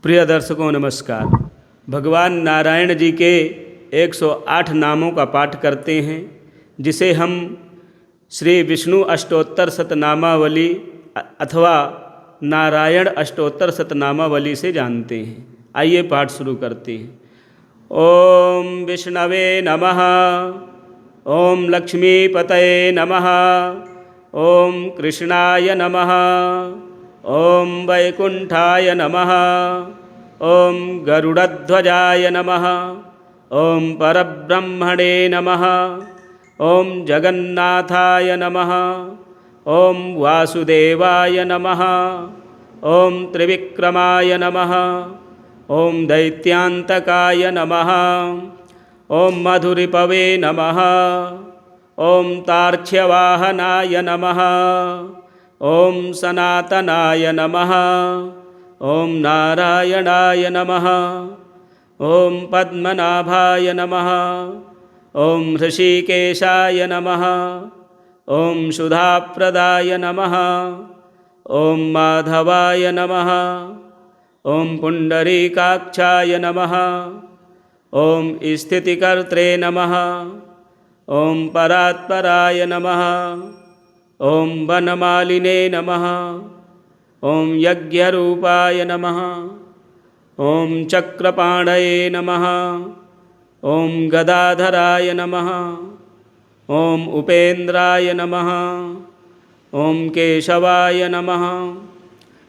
प्रिय दर्शकों नमस्कार। भगवान नारायण जी के 108 नामों का पाठ करते हैं, जिसे हम श्री विष्णु अष्टोत्तर शतनामावली अथवा नारायण अष्टोत्तर शतनामावली से जानते हैं। आइए पाठ शुरू करते हैं। ओम विष्णवे नमः। ओम लक्ष्मीपतये नमः। ओम कृष्णाय नमः। ओम वैकुंठाय नमः। ओम गरुड़ध्वजाय नमः। ओम परब्रह्मणे नमः। ओम जगन्नाथाय नमः। ओम वासुदेवाय नमः। ओम त्रिविक्रमाय नमः। ओम दैत्यान्तकाय नमः। ओम मधुरिपवे नमः। ओम तार्क्ष्यवाहनाय नमः। ओम सनातनाय नमः। ओम नारायणाय नमः। ओम पद्मनाभाय नमः। ओम ऋषिकेशाय नमः। ओम सुधाप्रदाय नमः। ओम माधवाय नमः। ओम पुंडरीकाक्षाय नमः। ओम स्थितिकर्त्रे नमः। ओम परात्पराय नमः। ओम वनमालिने नमः। ओम यज्ञरूपाय नमः। ओम चक्रपाणये नमः। ओम गदाधराय नमः। ओम उपेन्द्राय नमः। ओम केशवाय नमः।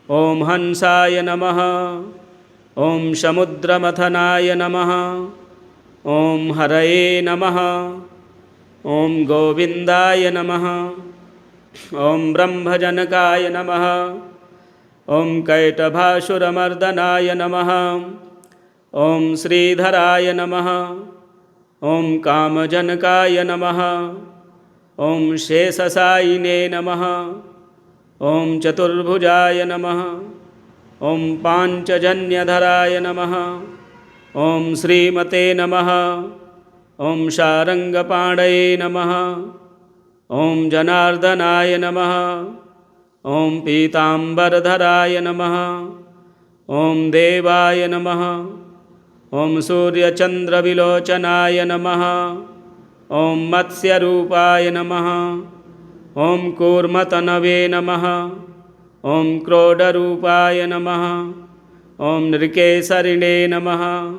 ओम हंसाय नमः। ओम समुद्रमथनाय नमः। ओम हरये नमः। ओम गोविन्दाय नमः। ओम ब्रह्मजनकाय नमः। ओम कैटभासुरमर्दनाय नमः। ओम श्रीधराय नमः। ओम कामजनकाय नमः। ओम शेषशायिने नमः। ओम चतुर्भुजाय नमः। ओम पांचजन्यधराय नमः। ओम श्रीमते नमः। ओम शारंगपाणये नमः। ओम जनार्दनाय नमः। ओम पीताम्बरधराय नमः। ओम देवाय नमः। ओम सूर्यचंद्रविलोचनाय नमः। ओम मत्स्यरूपाय नमः। ओम कूर्मतनवे नमः। ओम क्रोडरूपाय नमः। ओम नृकेसरिणे नमः।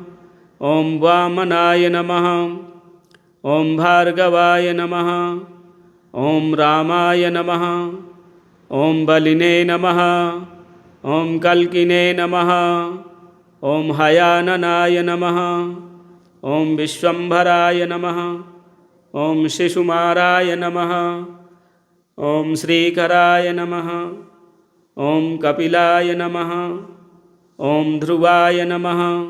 ओम वामनाय नमः। ओम भार्गवाय नमः। ओम रामाय नमः। ओम बलिने नमः। ओम कल्किने नमः। ओम हयाननाय नमः। ओम विश्वम्भराय नमः। ओम शिशुमाराय नमः। ओम श्रीकराय नमः। ओम कपिलाय नमः। ओम ध्रुवाय नमः।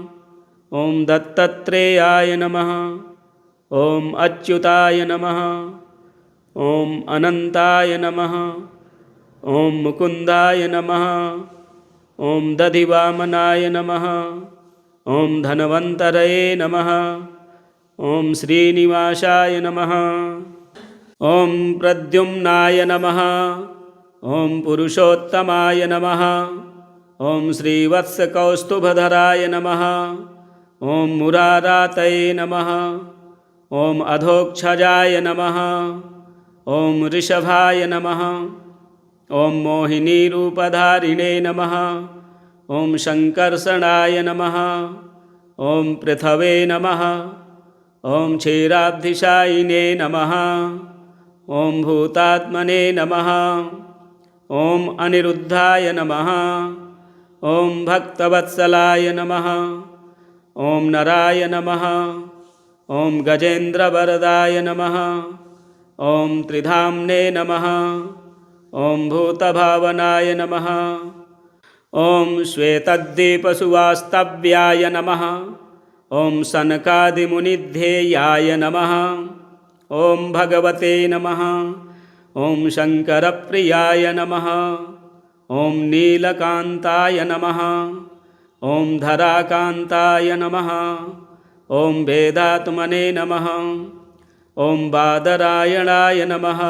ओम दत्तात्रेयाय नमः। ओम अच्युताय नमः। ओम अनंताय नमः। ओम मुकुंदाय नमः। ओम दधिवामनाय नमः। ओम धनवंतरये नमः। ओम श्रीनिवासाय नमः। ओम प्रद्युम्नाय नमः। ओम पुरुषोत्तमाय नमः। ओम श्रीवत्सकौस्तुभधराय नमः। ओम मुरारातये नमः। ओम अधोक्षजाय नमः। ओम ऋषभाय नमः। ओम मोहिनीरूपधारिणे नमः। ओम शंकर्षणाय नमः। ओम पृथवे नमः। ओम क्षीराब्धिशायिने नमः। ओम भूतात्मने नमः। ओम अनिरुद्धाय नमः। ओम भक्तवत्सलाय नमः। ओम नराय नमः। ओम गजेन्द्रवरदाय नमः। ओम त्रिधाम्ने नमः। ओम भूतभावनाय नमः। ओम श्वेतद्दीपसुवास्तव्याय नमः। ओम सनकादिमुनिध्येयाय नमः। ओम भगवते नमः। ओम शंकरप्रियाय नमः। ओम नीलकांताय नमः। ओम धराकांताय नमः। ओम वेदात्मने नमः। ओम बादरायणाय नमः।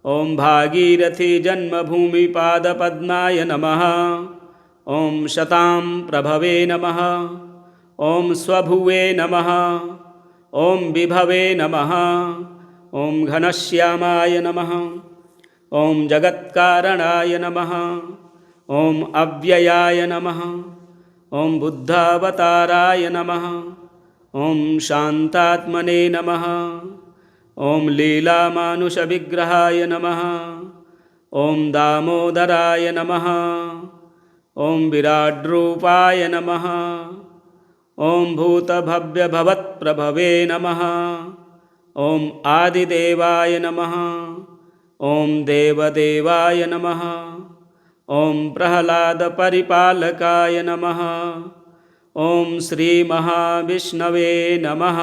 ओम भागीरथी जन्मभूमिपादपद्माय नमः। ॐ शतां प्रभवे नमः। ॐ स्वभुवे नमः। ॐ विभवे नमः। ॐ घनश्यामाय नमः। ॐ जगत्कारणाय नमः। ॐ अव्ययाय नमः। ॐ बुद्धावताराय नमः। ॐ शान्तात्मने नमः। ॐ लीलामानुषविग्रहाय नमः। ॐ दामोदराय नमः। ॐ विराड्रूपाय नमः। ॐ भूतभव्यभवत्प्रभवे नमः। ॐ आदिदेवाय नमः। ॐ देवदेवाय नमः। ॐ प्रह्लादपरिपालकाय नमः। ॐ श्रीमहाविष्णवे नमः।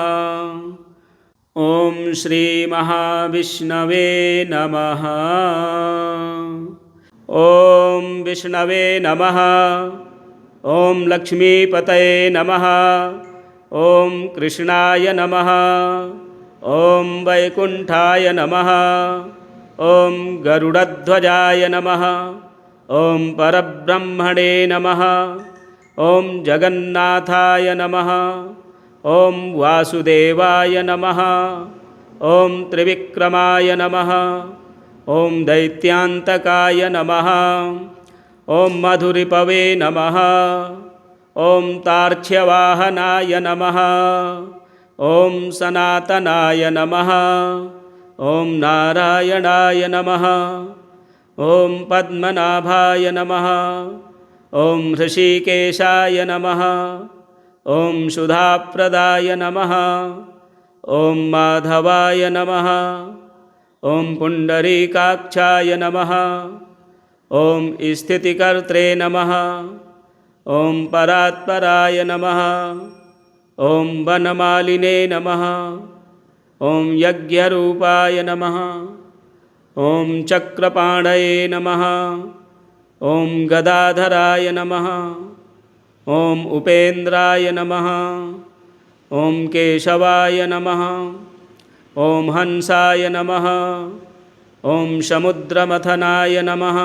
ॐ श्रीमहाविष्णवे नमः। ॐ विष्णवे नमः। ॐ लक्ष्मीपतये नमः। ॐ कृष्णाय नमः। ॐ वैकुण्ठाय नमः। ॐ गरुडध्वजाय नमः। ॐ परब्रह्मणे नमः। ॐ जगन्नाथाय नमः। ॐ वासुदेवाय नमः। ॐ त्रिविक्रमाय नमः। ॐ दैत्यान्तकाय नमः। ॐ मधुरिपवे नमः। ॐ तार्क्ष्यवाहनाय नमः। ॐ सनातनाय नमः। ॐ नारायणाय नमः। ॐ पद्मनाभाय नमः। ॐ हृषीकेशाय नमः। ॐ सुधाप्रदाय नमः। ॐ माधवाय नमः। ॐ पुण्डरीकाक्षाय नमः। ॐ स्थितिकर्त्रे नमः। ॐ परात्पराय नमः। ॐ वनमालिने नमः। ॐ यज्ञरूपाय नमः। ॐ चक्रपाणये नमः। ॐ गदाधराय नमः। ॐ उपेन्द्राय नमः। ॐ केशवाय नमः। ॐ हंसाय नमः। ॐ समुद्रमथनाय नमः।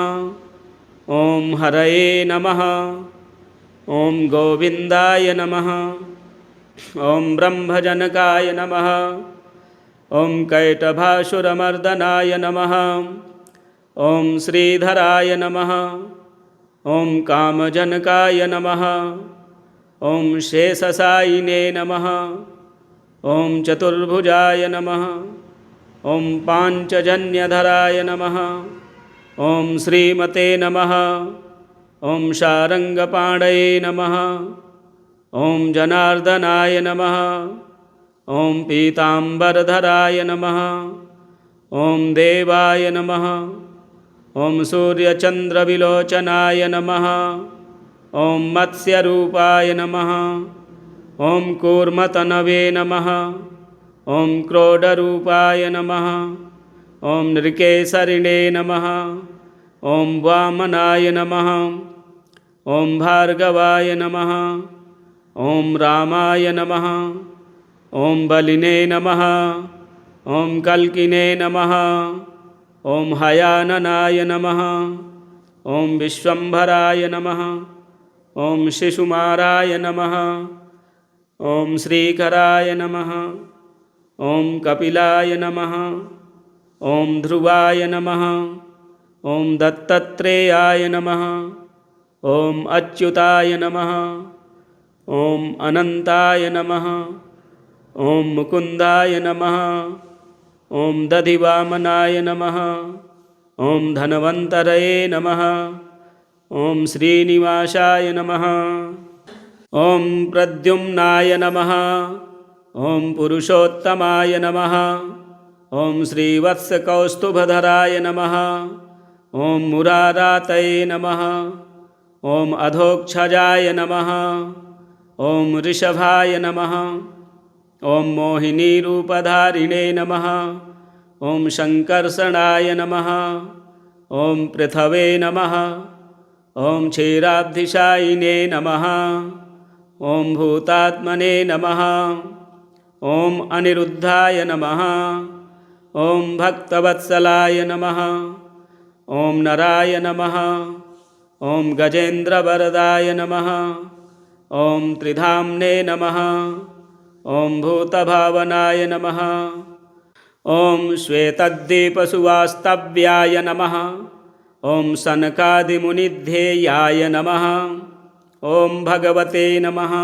ॐ हरये नमः। ॐ गोविन्दाय नमः। ॐ ब्रह्मजनकाय नमः। ॐ कैटभासुरमर्दनाय नमः। ॐ श्रीधराय नमः। ॐ कामजनकाय नमः। ॐ शेषशायिने नमः। ॐ चतुर्भुजाय नमः। ॐ पाञ्चजन्यधराय नमः। ॐ श्रीमते नमः। ॐ शारङ्गपाणये नमः। ॐ जनार्दनाय नमः। ॐ पीताम्बरधराय नमः। ॐ देवाय नमः। ॐ सूर्यचन्द्रविलोचनाय नमः। ॐ मत्स्यरूपाय नमः। ॐ कूर्मतनवे नमः। ॐ क्रोडरूपाय नमः। ॐ नृकेसरिणे नमः। ॐ वामनाय नमः। ॐ भार्गवाय नमः। ॐ रामाय नमः। ॐ बलिने नमः। ॐ कल्किने नमः। ॐ हयाननाय नमः। ॐ विश्वम्भराय नमः। ॐ शिशुमाराय नमः। ॐ श्रीकराय नमः। ॐ कपिलाय नमः। ॐ ध्रुवाय नमः। ॐ दत्तात्रेयाय नमः। ॐ अच्युताय नमः। ॐ अनन्ताय नमः। ॐ मुकुन्दाय नमः। ॐ दधिवामनाय नमः। ॐ धन्वन्तरये नमः। ॐ श्रीनिवासाय नमः। ॐ प्रद्युम्नाय नमः। ॐ पुरुषोत्तमाय नमः। ॐ श्रीवत्सकौस्तुभधराय नमः। ॐ मुरारातये नमः। ॐ अधोक्षजाय नमः। ॐ ऋषभाय नमः। ॐ मोहिनीरूपधारिणे नमः। ॐ शङ्कर्षणाय नमः। ॐ पृथवे नमः। ॐ क्षीराब्धिशायिने नमः। ॐ भूतात्मने नमः। ॐ अनिरुद्धाय नमः। ॐ भक्तवत्सलाय नमः। ॐ नराय नमः। ॐ गजेन्द्रवरदाय नमः। ॐ त्रिधाम्ने नमः। ॐ भूतभावनाय नमः। ॐ श्वेतद्दीपसुवास्तव्याय नमः। ॐ सनकादिमुनिध्येयाय नमः। ॐ भगवते नमः।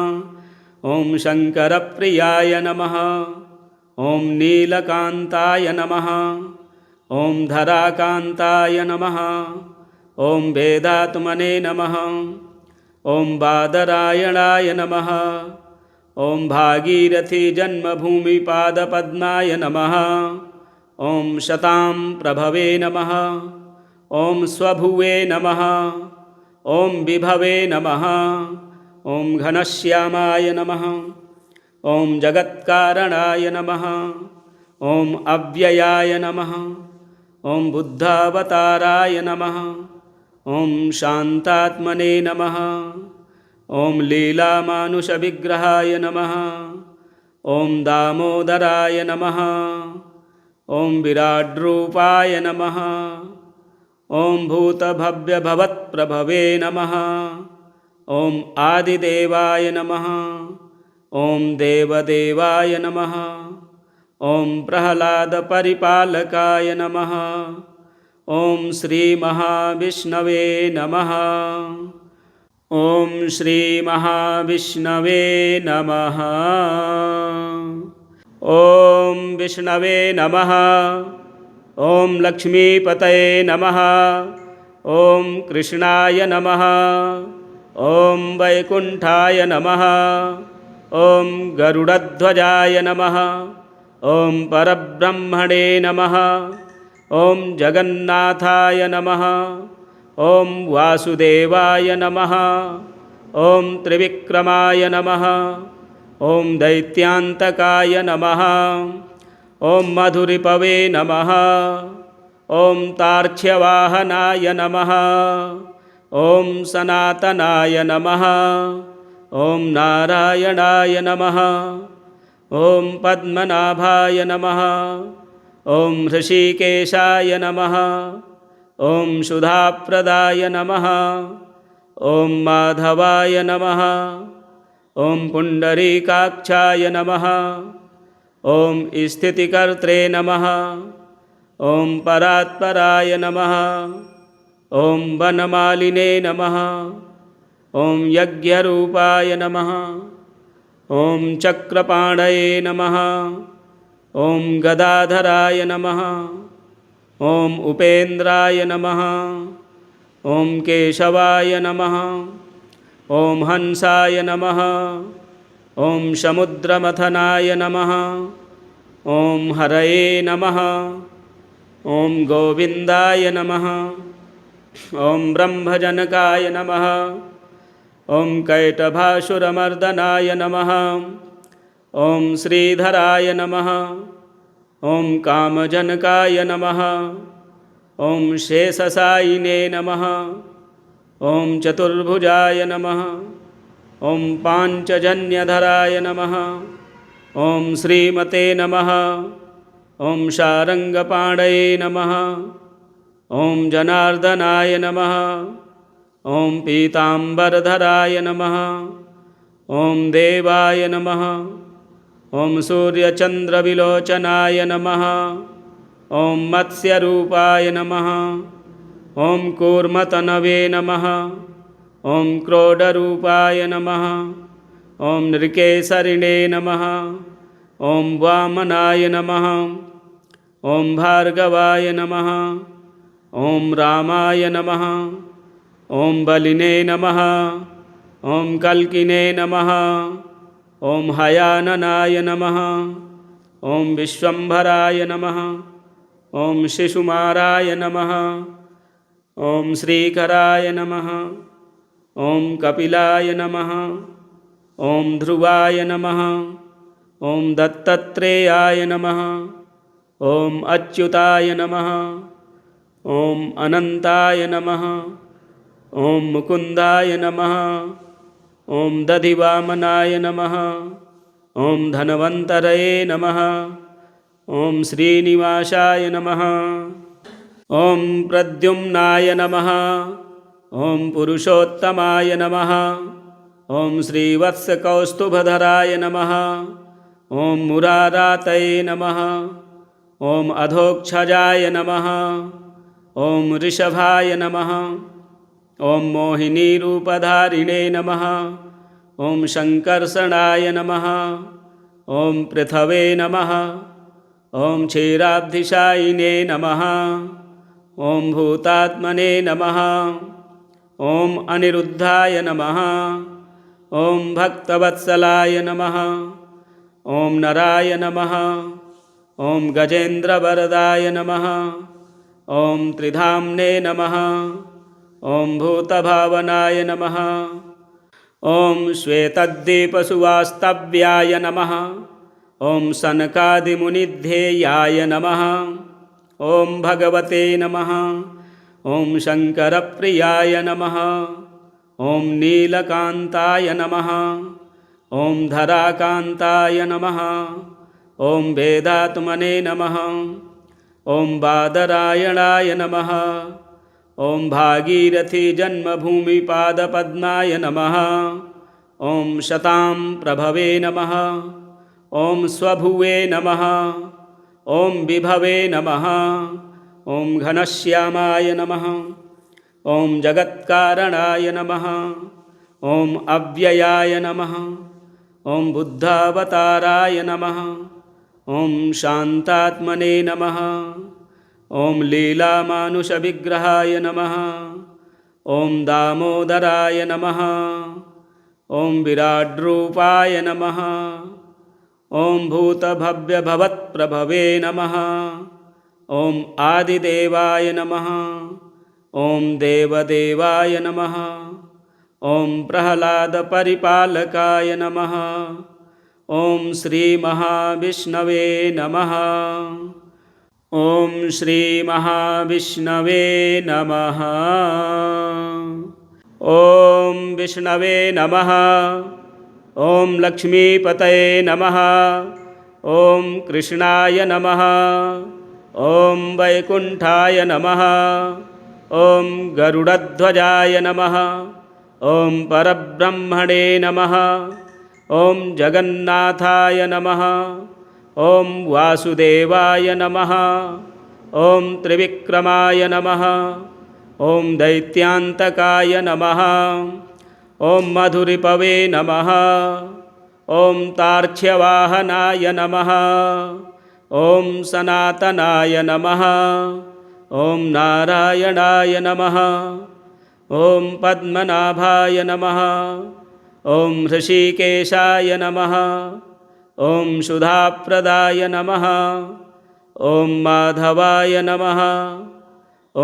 ॐ शङ्करप्रियाय नमः। ॐ नीलकान्ताय नमः। ॐ धराकान्ताय नमः। ॐ वेदात्मने नमः। ॐ बादरायणाय नमः। ॐ भागीरथीजन्मभूमिपादपद्माय नमः। ॐ शतां प्रभवे नमः। ॐ स्वभुवे नमः। ॐ विभवे नमः। ॐ घनश्यामाय नमः। ॐ जगत्कारणाय नमः। ॐ अव्ययाय नमः। ॐ बुद्धावताराय नमः। ॐ शान्तात्मने नमः। ॐ लीलामानुषविग्रहाय नमः। ॐ दामोदराय नमः। ॐ विराड्रूपाय नमः। ॐ भूतभव्यभवत्प्रभवे नमः। ॐ आदिदेवाय नमः। ॐ देवदेवाय नमः। ॐ प्रह्लादपरिपालकाय नमः। ॐ श्रीमहाविष्णवे नमः। ॐ श्रीमहाविष्णवे नमः। ॐ विष्णवे नमः। ॐ लक्ष्मीपतये नमः। ॐ कृष्णाय नमः। ॐ वैकुण्ठाय नमः। ॐ गरुडध्वजाय नमः। ॐ परब्रह्मणे नमः। ॐ जगन्नाथाय नमः। ॐ वासुदेवाय नमः। ॐ त्रिविक्रमाय नमः। ॐ दैत्यान्तकाय नमः। ॐ मधुरिपवे नमः। ॐ तार्क्ष्यवाहनाय नमः। ॐ सनातनाय नमः। ॐ नारायणाय नमः। ॐ पद्मनाभाय नमः। ॐ हृषीकेशाय नमः। ॐ सुधाप्रदाय नमः। ॐ माधवाय नमः। ॐ पुण्डरीकाक्षाय नमः। ॐ स्थितिकर्त्रे नमः। ॐ परात्पराय नमः। ॐ वनमालिने नमः। ॐ यज्ञरूपाय नमः। ॐ चक्रपाणये नमः। ॐ गदाधराय नमः। ॐ उपेन्द्राय नमः। ॐ केशवाय नमः। ॐ हंसाय नमः। ॐ समुद्रमथनाय नमः। ॐ हरये नमः। ॐ गोविन्दाय नमः। ॐ ब्रह्मजनकाय नमः। ॐ कैटभासुरमर्दनाय नमः। ॐ श्रीधराय नमः। ॐ कामजनकाय नमः। ॐ शेषशायिने नमः। ॐ चतुर्भुजाय नमः। ॐ पाञ्चजन्यधराय नमः। ॐ श्रीमते नमः। ॐ शारङ्गपाणये नमः। ॐ जनार्दनाय नमः। ॐ पीताम्बरधराय नमः। ॐ देवाय नमः। ॐ सूर्यचन्द्रविलोचनाय नमः। ॐ मत्स्यरूपाय नमः। ॐ कूर्मतनवे नमः। ॐ क्रोडरूपाय नमः। ॐ नृकेसरिणे नमः। ॐ वामनाय नमः। ॐ भार्गवाय नमः। ॐ रामाय नमः। ॐ बलिने नमः। ॐ कल्किने नमः। ॐ हयाननाय नमः। ॐ विश्वम्भराय नमः। ॐ शिशुमाराय नमः। ॐ श्रीकराय नमः। ॐ कपिलाय नमः। ॐ ध्रुवाय नमः। ॐ दत्तात्रेयाय नमः। ॐ अच्युताय नमः। ॐ अनन्ताय नमः। ॐ मुकुन्दाय नमः। ॐ दधिवामनाय नमः। ॐ धन्वन्तरये नमः। ॐ श्रीनिवासाय नमः। ॐ प्रद्युम्नाय नमः। ॐ पुरुषोत्तमाय नमः। ॐ श्रीवत्सकौस्तुभधराय नमः। ॐ मुरारातये नमः। ॐ अधोक्षजाय नमः। ॐ ऋषभाय नमः। ॐ मोहिनीरूपधारिणे नमः। ॐ शङ्कर्षणाय नमः। ॐ पृथवे नमः। ॐ क्षीराब्धिशायिने नमः। ॐ भूतात्मने नमः। ॐ अनिरुद्धाय नमः। ॐ भक्तवत्सलाय नमः। ॐ नराय नमः। ॐ गजेन्द्रवरदाय नमः। ॐ त्रिधाम्ने नमः। ॐ भूतभावनाय नमः। ॐ श्वेतद्दीपसुवास्तव्याय नमः। ॐ सनकादिमुनिध्येयाय नमः। ॐ भगवते नमः। ॐ शङ्करप्रियाय नमः। ॐ नीलकान्ताय नमः। ॐ धराकान्ताय नमः। ॐ वेदात्मने नमः। ॐ बादरायणाय नमः। ॐ भागीरथीजन्मभूमिपादपद्माय नमः। ॐ शतां प्रभवे नमः। ॐ स्वभुवे नमः। ॐ विभवे नमः। ॐ घनश्यामाय नमः। ॐ जगत्कारणाय नमः। ॐ अव्ययाय नमः। ॐ बुद्धावताराय नमः। ॐ शान्तात्मने नमः। ॐ लीलामानुषविग्रहाय नमः। ॐ दामोदराय नमः। ॐ विराड्रूपाय नमः। ॐ भूतभव्यभवत्प्रभवे नमः। ॐ आदिदेवाय नमः। ॐ देवदेवाय नमः। ॐ प्रह्लादपरिपालकाय नमः। ॐ श्रीमहाविष्णवे नमः। ॐ श्रीमहाविष्णवे नमः। ॐ विष्णवे नमः। ॐ लक्ष्मीपतये नमः। ॐ कृष्णाय नमः। ॐ वैकुण्ठाय नमः। ॐ गरुडध्वजाय नमः। ॐ परब्रह्मणे नमः। ॐ जगन्नाथाय नमः। ॐ वासुदेवाय नमः। ॐ त्रिविक्रमाय नमः। ॐ दैत्यान्तकाय नमः। ॐ मधुरिपवे नमः। ॐ तार्क्ष्यवाहनाय नमः। ॐ सनातनाय नमः। ॐ नारायणाय नमः। ॐ पद्मनाभाय नमः। ॐ हृषीकेशाय नमः। ॐ सुधाप्रदाय नमः। ॐ माधवाय नमः।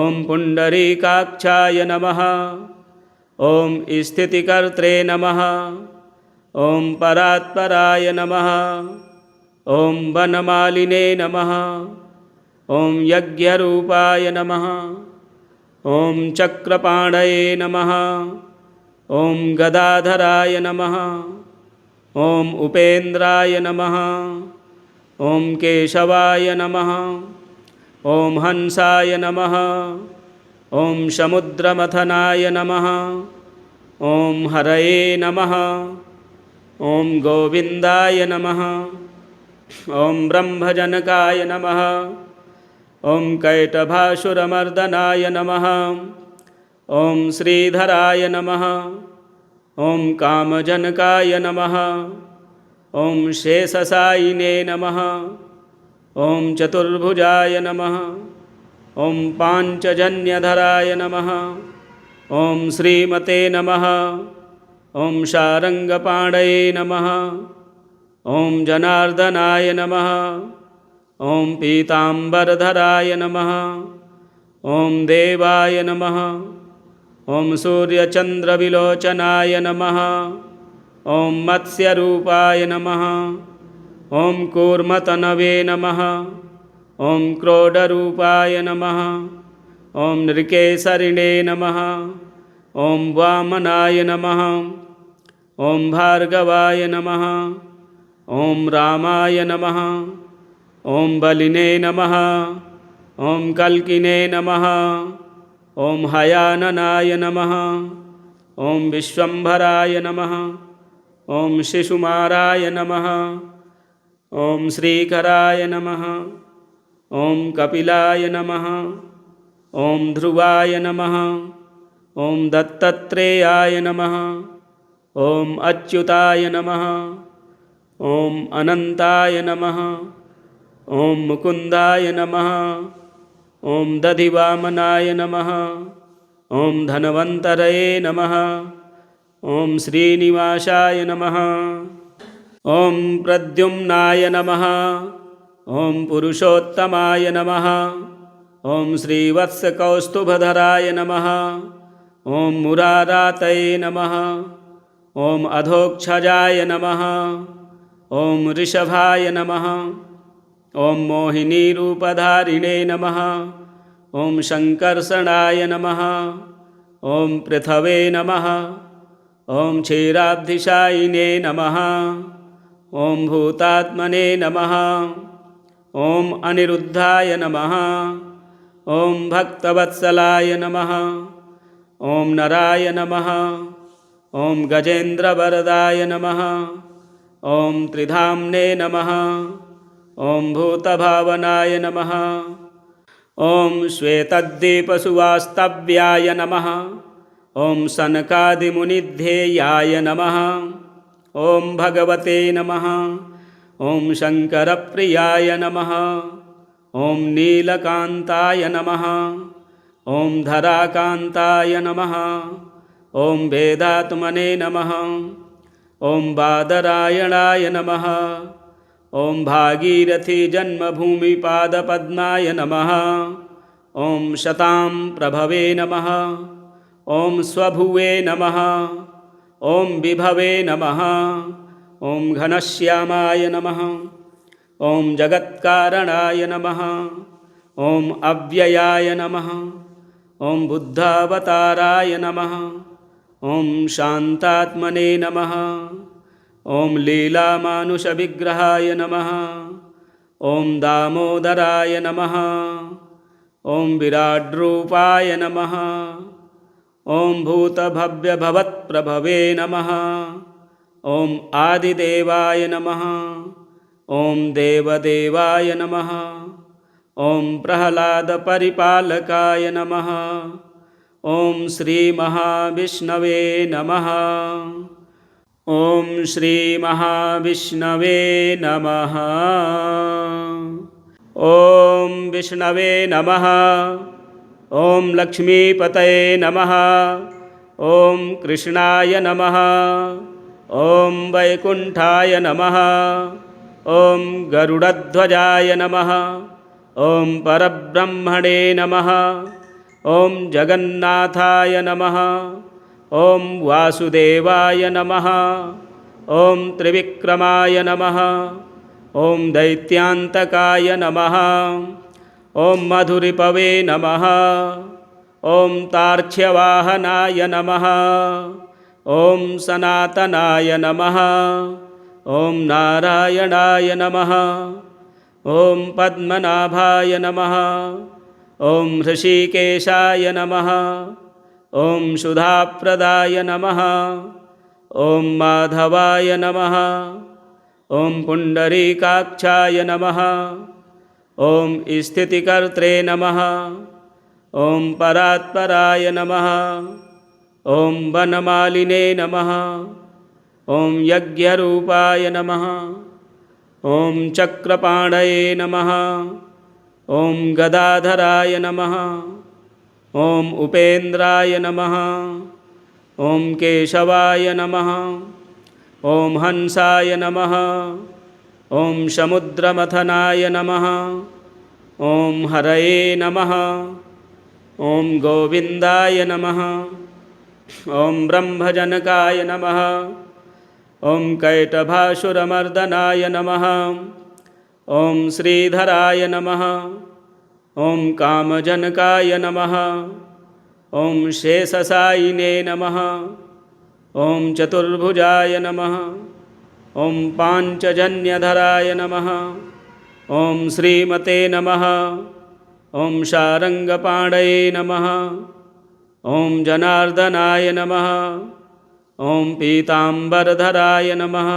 ॐ पुण्डरीकाक्षाय नमः। ॐ स्थितिकर्त्रे नमः। ॐ परात्पराय नमः। ॐ वनमालिने नमः। ॐ यज्ञरूपाय नमः। ॐ चक्रपाणये नमः। ॐ गदाधराय नमः। ॐ उपेन्द्राय नमः। ॐ केशवाय नमः। ॐ हंसाय नमः। ॐ समुद्रमथनाय नमः। ॐ हरये नमः। ॐ गोविन्दाय नमः। ॐ ब्रह्मजनकाय नमः। ॐ कैटभासुरमर्दनाय नमः। ॐ श्रीधराय नमः। ॐ कामजनकाय नमः। ॐ शेषशायिने नमः। ॐ चतुर्भुजाय नमः। ॐ पाञ्चजन्यधराय नमः। ॐ श्रीमते नमः। ॐ शारङ्गपाणये नमः। ॐ जनार्दनाय नमः। ॐ पीताम्बरधराय नमः। ॐ देवाय नमः। ॐ सूर्यचन्द्रविलोचनाय नमः। ॐ मत्स्यरूपाय नमः। ॐ कूर्मतनवे नमः। ॐ क्रोडरूपाय नमः। ॐ नृकेसरिणे नमः। ॐ वामनाय नमः। ॐ भार्गवाय नमः। ॐ रामाय नमः। ॐ बलिने नमः। ॐ कल्किने नमः। ॐ हयाननाय नमः। ॐ विश्वम्भराय नमः। ॐ शिशुमाराय नमः। ॐ श्रीकराय नमः। ॐ कपिलाय नमः। ॐ ध्रुवाय नमः। ॐ दत्तात्रेयाय नमः। ॐ अच्युताय नमः। ॐ अनन्ताय नमः। ॐ मुकुन्दाय नमः। ॐ दधिवामनाय नमः। ॐ धन्वन्तरये नमः। ॐ श्रीनिवासाय नमः। ॐ प्रद्युम्नाय नमः। ॐ पुरुषोत्तमाय नमः। ॐ श्रीवत्सकौस्तुभधराय नमः। ॐ मुरारातये नमः। ॐ अधोक्षजाय नमः। ॐ ऋषभाय नमः। ॐ मोहिनीरूपधारिणे नमः। ॐ शङ्कर्षणाय नमः। ॐ पृथवे नमः। ॐ क्षीराब्धिशायिने नमः। ॐ भूतात्मने नमः। ॐ अनिरुद्धाय नमः। ॐ भक्तवत्सलाय नमः। ॐ नराय नमः। ॐ गजेन्द्रवरदाय नमः। ॐ त्रिधाम्ने नमः। ॐ भूतभावनाय नमः। ॐ श्वेतद्दीपसुवास्तव्याय नमः। ॐ सनकादिमुनिध्येयाय नमः। ॐ भगवते नमः। ॐ शङ्करप्रियाय नमः। ॐ नीलकान्ताय नमः। ॐ धराकान्ताय नमः। ॐ वेदात्मने नमः। ॐ बादरायणाय नमः। ॐ भागीरथीजन्मभूमिपादपद्माय नमः। ॐ शतां प्रभवे नमः। ॐ स्वभुवे नमः। ॐ विभवे नमः। ॐ घनश्यामाय नमः। ॐ जगत्कारणाय नमः। ॐ अव्ययाय नमः। ॐ बुद्धावताराय नमः। ॐ शान्तात्मने नमः। ॐ लीलामानुषविग्रहाय नमः। ॐ दामोदराय नमः। ॐ विराड्रूपाय नमः। ॐ भूतभव्यभवत्प्रभवे नमः। ॐ आदिदेवाय नमः। ॐ देवदेवाय नमः। ॐ प्रह्लादपरिपालकाय नमः। ॐ श्रीमहाविष्णवे नमः। ॐ श्रीमहाविष्णवे नमः। ॐ विष्णवे नमः। ॐ लक्ष्मीपतये नमः। ॐ कृष्णाय नमः। ॐ वैकुण्ठाय नमः। ॐ गरुडध्वजाय नमः। ॐ परब्रह्मणे नमः। ॐ जगन्नाथाय नमः। ॐ वासुदेवाय नमः। ॐ त्रिविक्रमाय नमः। ॐ दैत्यान्तकाय नमः। ॐ मधुरिपवे नमः। ॐ तार्क्ष्यवाहनाय नमः। ॐ सनातनाय नमः। ॐ नारायणाय नमः। ॐ पद्मनाभाय नमः। ॐ हृषीकेशाय नमः। ॐ सुधाप्रदाय नमः। ॐ माधवाय नमः। ॐ पुण्डरीकाक्षाय नमः। ॐ स्थितिकर्त्रे नमः। ॐ परात्पराय नमः। ॐ वनमालिने नमः। ॐ यज्ञरूपाय नमः। ॐ चक्रपाणये नमः। ॐ गदाधराय नमः। ॐ उपेन्द्राय नमः। ॐ केशवाय नमः। ॐ हंसाय नमः। ॐ समुद्रमथनाय नमः। ॐ हरये नमः। ॐ गोविन्दाय नमः। ॐ ब्रह्मजनकाय नमः। ॐ कैटभासुरमर्दनाय नमः। ॐ श्रीधराय नमः। ॐ कामजनकाय नमः। ॐ शेषशायिने नमः। ॐ चतुर्भुजाय नमः। ॐ पाञ्चजन्यधराय नमः। ॐ श्रीमते नमः। ॐ शारङ्गपाणये नमः। ॐ जनार्दनाय नमः। ॐ पीताम्बरधराय नमः।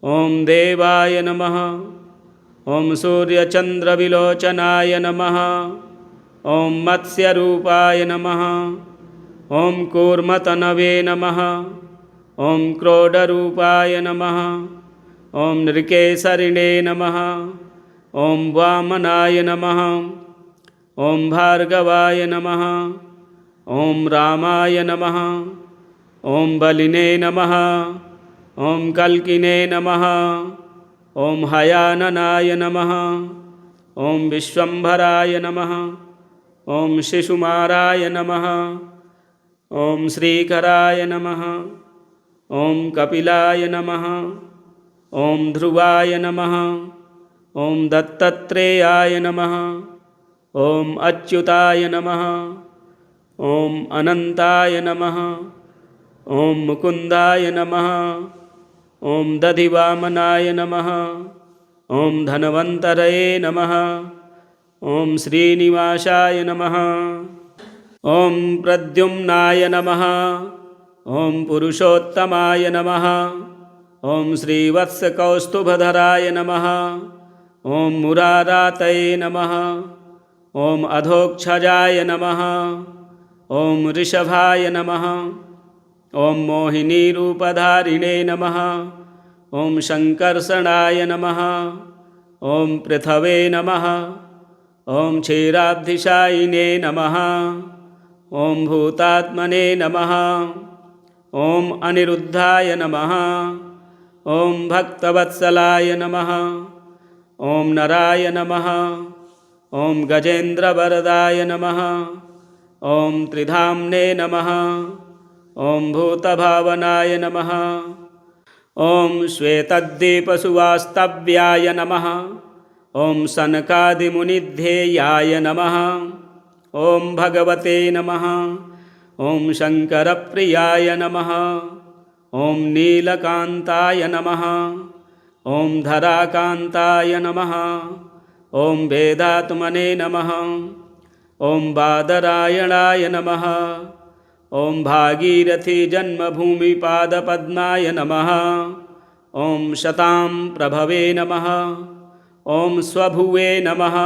ॐ देवाय नमः। ॐ सूर्यचन्द्रविलोचनाय नमः। ॐ मत्स्यरूपाय नमः। ॐ कूर्मतनवे नमः। ॐ क्रोडरूपाय नमः। ॐ नृकेसरिणे नमः। ॐ वामनाय नमः। ॐ भार्गवाय नमः। ॐ रामाय नमः। ॐ बलिने नमः। ॐ कल्किने नमः। ॐ हयाननाय नमः। ॐ विश्वम्भराय नमः। ॐ शिशुमाराय नमः। ॐ श्रीकराय नमः। ॐ कपिलाय नमः। ॐ ध्रुवाय नमः। ॐ दत्तात्रेयाय नमः। ॐ अच्युताय नमः। ॐ अनन्ताय नमः। ॐ मुकुन्दाय नमः। ॐ दधिवामनाय नमः। ॐ धन्वन्तरये नमः। ॐ श्रीनिवासाय नमः। ॐ प्रद्युम्नाय नमः। ॐ पुरुषोत्तमाय नमः। ॐ श्रीवत्सकौस्तुभधराय नमः। ॐ मुरारातये नमः। ॐ अधोक्षजाय नमः। ॐ ऋषभाय नमः। ॐ मोहिनीरूपधारिणे नमः। ॐ शङ्कर्षणाय नमः। ॐ पृथवे नमः। ॐ क्षीराब्धिशायिने नमः। ॐ भूतात्मने नमः। ॐ अनिरुद्धाय नमः। ॐ भक्तवत्सलाय नमः। ॐ नराय नमः। ॐ गजेन्द्रवरदाय नमः। ॐ त्रिधाम्ने नमः। ॐ भूतभावनाय नमः। ॐ श्वेतद्दीपसुवास्तव्याय नमः। ॐ सनकादिमुनिध्येयाय नमः। ॐ भगवते नमः। ॐ शङ्करप्रियाय नमः। ॐ नीलकान्ताय नमः। ॐ धराकान्ताय नमः। ॐ वेदात्मने नमः। ॐ बादरायणाय नमः। ॐ भागीरथीजन्मभूमिपादपद्माय नमः। ॐ शतां प्रभवे नमः। ॐ स्वभुवे नमः।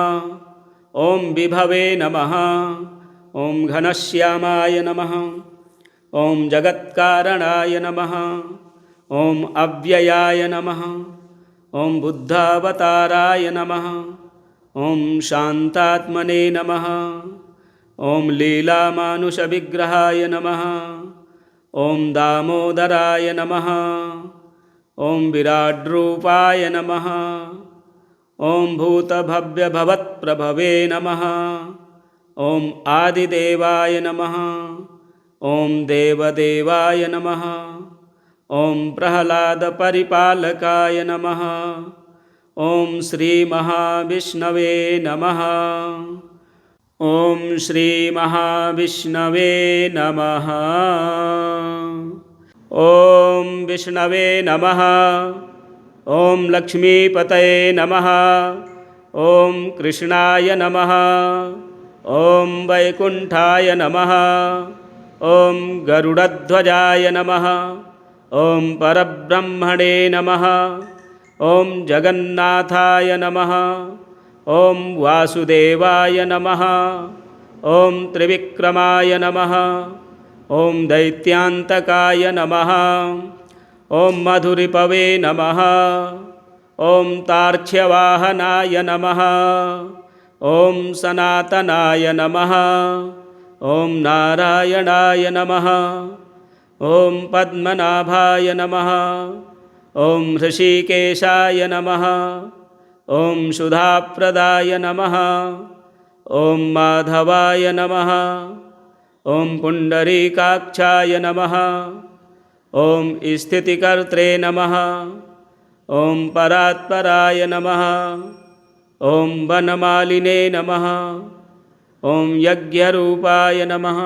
ॐ विभवे नमः। ॐ घनश्यामाय नमः। ॐ जगत्कारणाय नमः। ॐ अव्ययाय नमः। ॐ बुद्धावताराय नमः। ॐ शान्तात्मने नमः। ॐ लीलामानुषविग्रहाय नमः। ॐ दामोदराय नमः। ॐ विराड्रूपाय नमः। ॐ भूतभव्यभवत्प्रभवे नमः। ॐ आदिदेवाय नमः। ॐ देवदेवाय नमः। ॐ प्रह्लादपरिपालकाय नमः। ॐ श्रीमहाविष्णवे नमः। ॐ श्रीमहाविष्णवे नमः। ॐ विष्णवे नमः। ॐ लक्ष्मीपतये नमः। ॐ कृष्णाय नमः। ॐ वैकुण्ठाय नमः। ॐ गरुडध्वजाय नमः। ॐ परब्रह्मणे नमः। ॐ जगन्नाथाय नमः। ॐ वासुदेवाय नमः। ॐ त्रिविक्रमाय नमः। ॐ दैत्यान्तकाय नमः। ॐ मधुरिपवे नमः। ॐ तार्क्ष्यवाहनाय नमः। ॐ सनातनाय नमः। ॐ नारायणाय नमः। ॐ पद्मनाभाय नमः। ॐ हृषीकेशाय नमः। ॐ सुधाप्रदाय नमः। ॐ माधवाय नमः। ॐ पुण्डरीकाक्षाय नमः। ॐ स्थितिकर्त्रे नमः। ॐ परात्पराय नमः। ॐ वनमालिने नमः। ॐ यज्ञरूपाय नमः।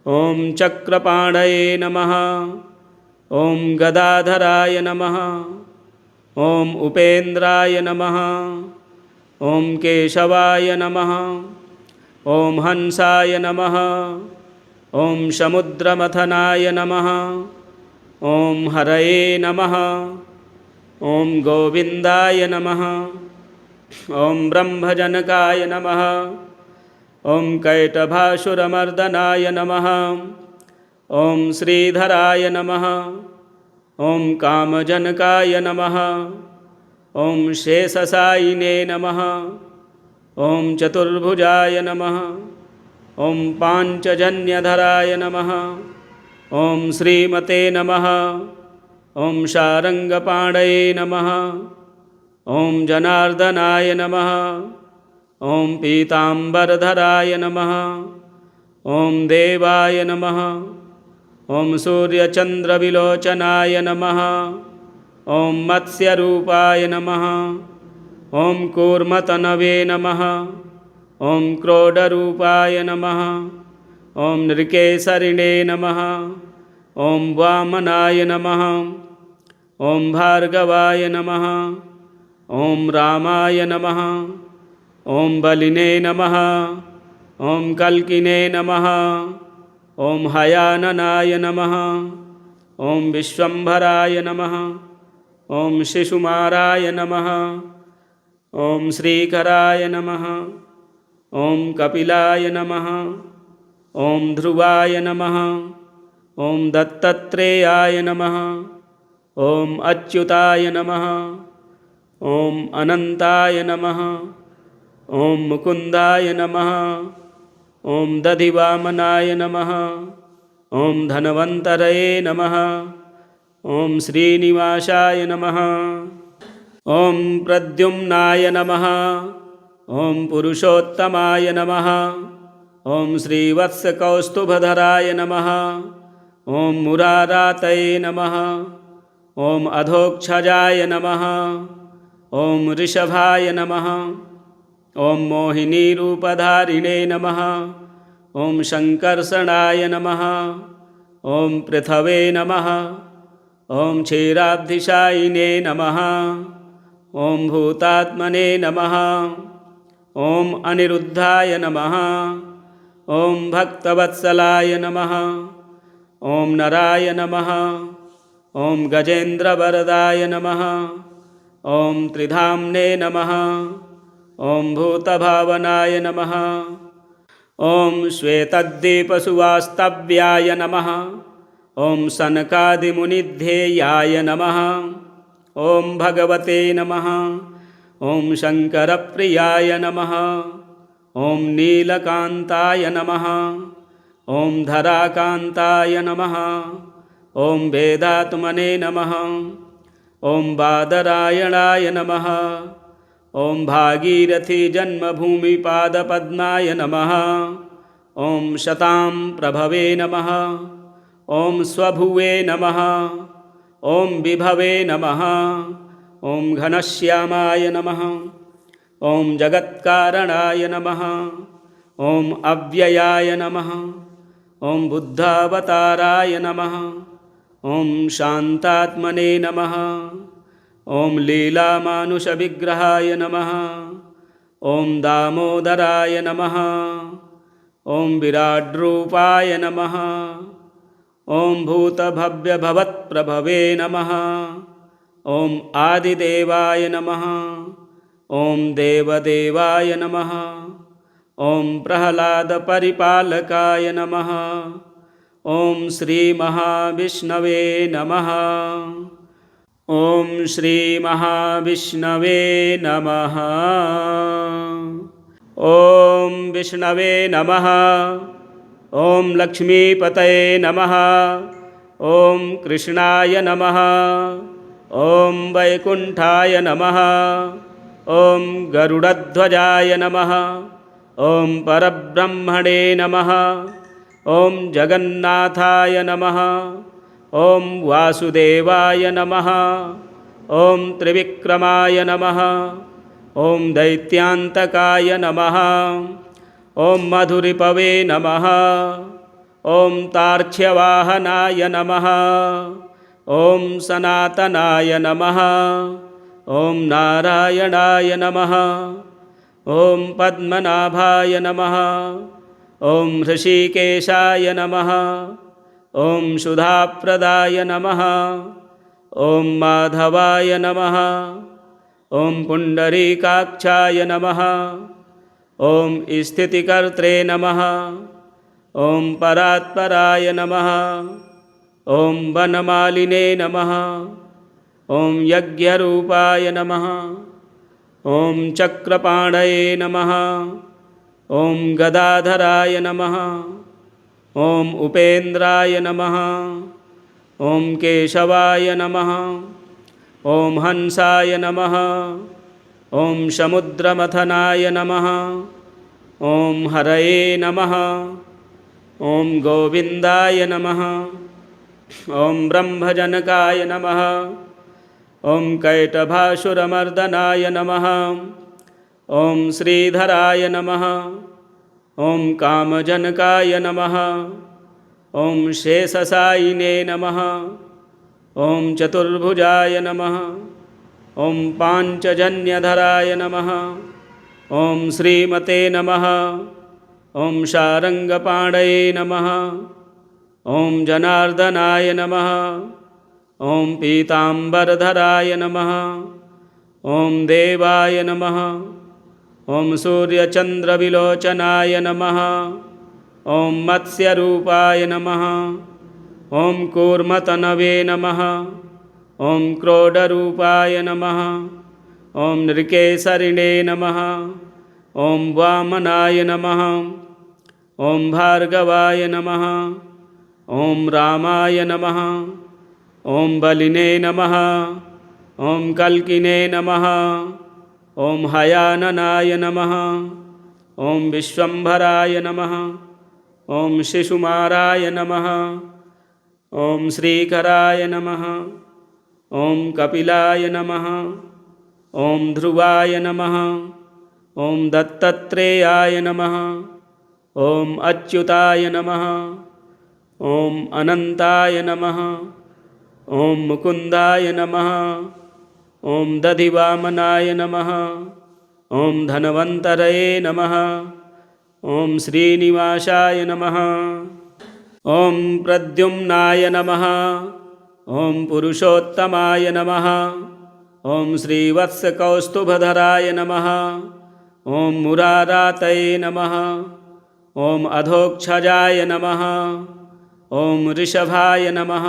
ॐ चक्रपाणये नमः। ॐ गदाधराय नमः। ॐ उपेन्द्राय नमः। ॐ केशवाय नमः। ॐ हंसाय नमः। ॐ समुद्रमथनाय नमः। ॐ हरये नमः। ॐ गोविन्दाय नमः। ॐ ब्रह्मजनकाय नमः। ॐ कैटभासुरमर्दनाय नमः। ॐ श्रीधराय नमः। ॐ कामजनकाय नमः। ॐ शेषशायिने नमः। ॐ चतुर्भुजाय नमः। ॐ पाञ्चजन्यधराय नमः। ॐ श्रीमते नमः। ॐ शारङ्गपाणये नमः। ॐ जनार्दनाय नमः। ॐ पीताम्बरधराय नमः। ॐ देवाय नमः। ॐ सूर्यचन्द्रविलोचनाय नमः। ॐ मत्स्यरूपाय नमः। ॐ कूर्मतनवे नमः। ॐ क्रोडरूपाय नमः। ॐ नृकेसरिणे नमः। ॐ वामनाय नमः। ॐ भार्गवाय नमः। ॐ रामाय नमः। ॐ बलिने नमः। ॐ कल्किने नमः। ॐ हयाननाय नमः। ॐ विश्वम्भराय नमः। ॐ शिशुमाराय नमः। ॐ श्रीकराय नमः। ॐ कपिलाय नमः। ॐ ध्रुवाय नमः। ॐ दत्तात्रेयाय नमः। ॐ अच्युताय नमः। ॐ अनन्ताय नमः। ॐ मुकुन्दाय नमः। ॐ दधिवामनाय नमः। ॐ धन्वन्तरये नमः। ॐ श्रीनिवासाय नमः। ॐ प्रद्युम्नाय नमः। ॐ पुरुषोत्तमाय नमः। ॐ श्रीवत्सकौस्तुभधराय नमः। ॐ मुरारातये नमः। ॐ अधोक्षजाय नमः। ॐ ऋषभाय नमः। ॐ मोहिनीरूपधारिणे नमः। ॐ शङ्कर्षणाय नमः। ॐ पृथवे नमः। ॐ क्षीराब्धिशायिने नमः। ॐ भूतात्मने नमः। ॐ अनिरुद्धाय नमः। ॐ भक्तवत्सलाय नमः। ॐ नराय नमः। ॐ गजेन्द्रवरदाय नमः। ॐ त्रिधाम्ने नमः। ॐ भूतभावनाय नमः। ॐ श्वेतद्दीपसुवास्तव्याय नमः। ॐ सनकादिमुनिध्येयाय नमः। ॐ भगवते नमः। ॐ शङ्करप्रियाय नमः। ॐ नीलकान्ताय नमः। ॐ धराकान्ताय नमः। ॐ वेदात्मने नमः। ॐ बादरायणाय नमः। ॐ भागीरथीजन्मभूमिपादपद्माय नमः। ॐ शतां प्रभवे नमः। ॐ स्वभुवे नमः। ॐ विभवे नमः। ॐ घनश्यामाय नमः। ॐ जगत्कारणाय नमः। ॐ अव्ययाय नमः। ॐ बुद्धावताराय नमः। ॐ शान्तात्मने नमः। ॐ लीलामानुषविग्रहाय नमः। ॐ दामोदराय नमः। ॐ विराड्रूपाय नमः। ॐ भूतभव्यभवत्प्रभवे नमः। ॐ आदिदेवाय नमः। ॐ देवदेवाय नमः। ॐ प्रह्लादपरिपालकाय नमः। ॐ श्रीमहाविष्णवे नमः। ॐ श्रीमहाविष्णवे नमः। ॐ विष्णवे नमः। ॐ लक्ष्मीपतये नमः। ॐ कृष्णाय नमः। ॐ वैकुण्ठाय नमः। ॐ गरुडध्वजाय नमः। ॐ परब्रह्मणे नमः। ॐ जगन्नाथाय नमः। ॐ वासुदेवाय नमः। ॐ त्रिविक्रमाय नमः। ॐ दैत्यान्तकाय नमः। ॐ मधुरिपवे नमः। ॐ तार्क्ष्यवाहनाय नमः। ॐ सनातनाय नमः। ॐ नारायणाय नमः। ॐ पद्मनाभाय नमः। ॐ हृषीकेशाय नमः। ॐ सुधाप्रदाय नमः। ॐ माधवाय नमः। ॐ पुण्डरीकाक्षाय नमः। ॐ स्थितिकर्त्रे नमः। ॐ परात्पराय नमः। ॐ वनमालिने नमः। ॐ यज्ञरूपाय नमः। ॐ चक्रपाणये नमः। ॐ गदाधराय नमः। ॐ उपेन्द्राय नमः। ॐ केशवाय नमः। ॐ हंसाय नमः। ॐ समुद्रमथनाय नमः। ॐ हरये नमः। ॐ गोविन्दाय नमः। ॐ ब्रह्मजनकाय नमः। ॐ कैटभासुरमर्दनाय नमः। ॐ श्रीधराय नमः। ॐ कामजनकाय नमः। ॐ शेषशायिने नमः। ॐ चतुर्भुजाय नमः। ॐ पाञ्चजन्यधराय नमः। ॐ श्रीमते नमः। ॐ शारङ्गपाणये नमः। ॐ जनार्दनाय नमः। ॐ पीताम्बरधराय नमः। ॐ देवाय नमः। ॐ सूर्यचन्द्रविलोचनाय नमः। ॐ मत्स्यरूपाय नमः। ॐ कूर्मतनवे नमः। ॐ क्रोडरूपाय नमः। ॐ नृकेसरिणे नमः। ॐ वामनाय नमः। ॐ भार्गवाय नमः। ॐ रामाय नमः। ॐ बलिने नमः। ॐ कल्किने नमः। ॐ हयाननाय नमः। ॐ विश्वम्भराय नमः। ॐ शिशुमाराय नमः। ॐ श्रीकराय नमः। ॐ कपिलाय नमः। ॐ ध्रुवाय नमः। ॐ दत्तात्रेयाय नमः। ॐ अच्युताय नमः। ॐ अनन्ताय नमः। ॐ मुकुन्दाय नमः। ॐ दधिवामनाय नमः। ॐ धन्वन्तरये नमः। ॐ श्रीनिवासाय नमः। ॐ प्रद्युम्नाय नमः। ॐ पुरुषोत्तमाय नमः। ॐ श्रीवत्सकौस्तुभधराय नमः। ॐ मुरारातये नमः। ॐ अधोक्षजाय नमः। ॐ ऋषभाय नमः।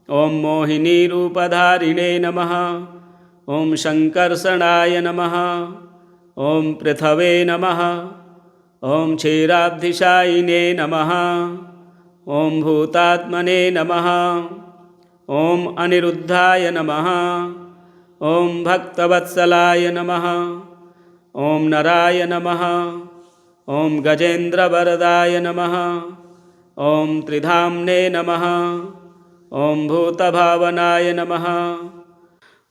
ॐ मोहिनीरूपधारिणे नमः। ॐ शङ्कर्षणाय नमः। ॐ पृथवे नमः। ॐ क्षीराब्धिशायिने नमः। ॐ भूतात्मने नमः। ॐ अनिरुद्धाय नमः। ॐ भक्तवत्सलाय नमः। ॐ नराय नमः। ॐ गजेन्द्रवरदाय नमः। ॐ त्रिधाम्ने नमः। ॐ भूतभावनाय नमः।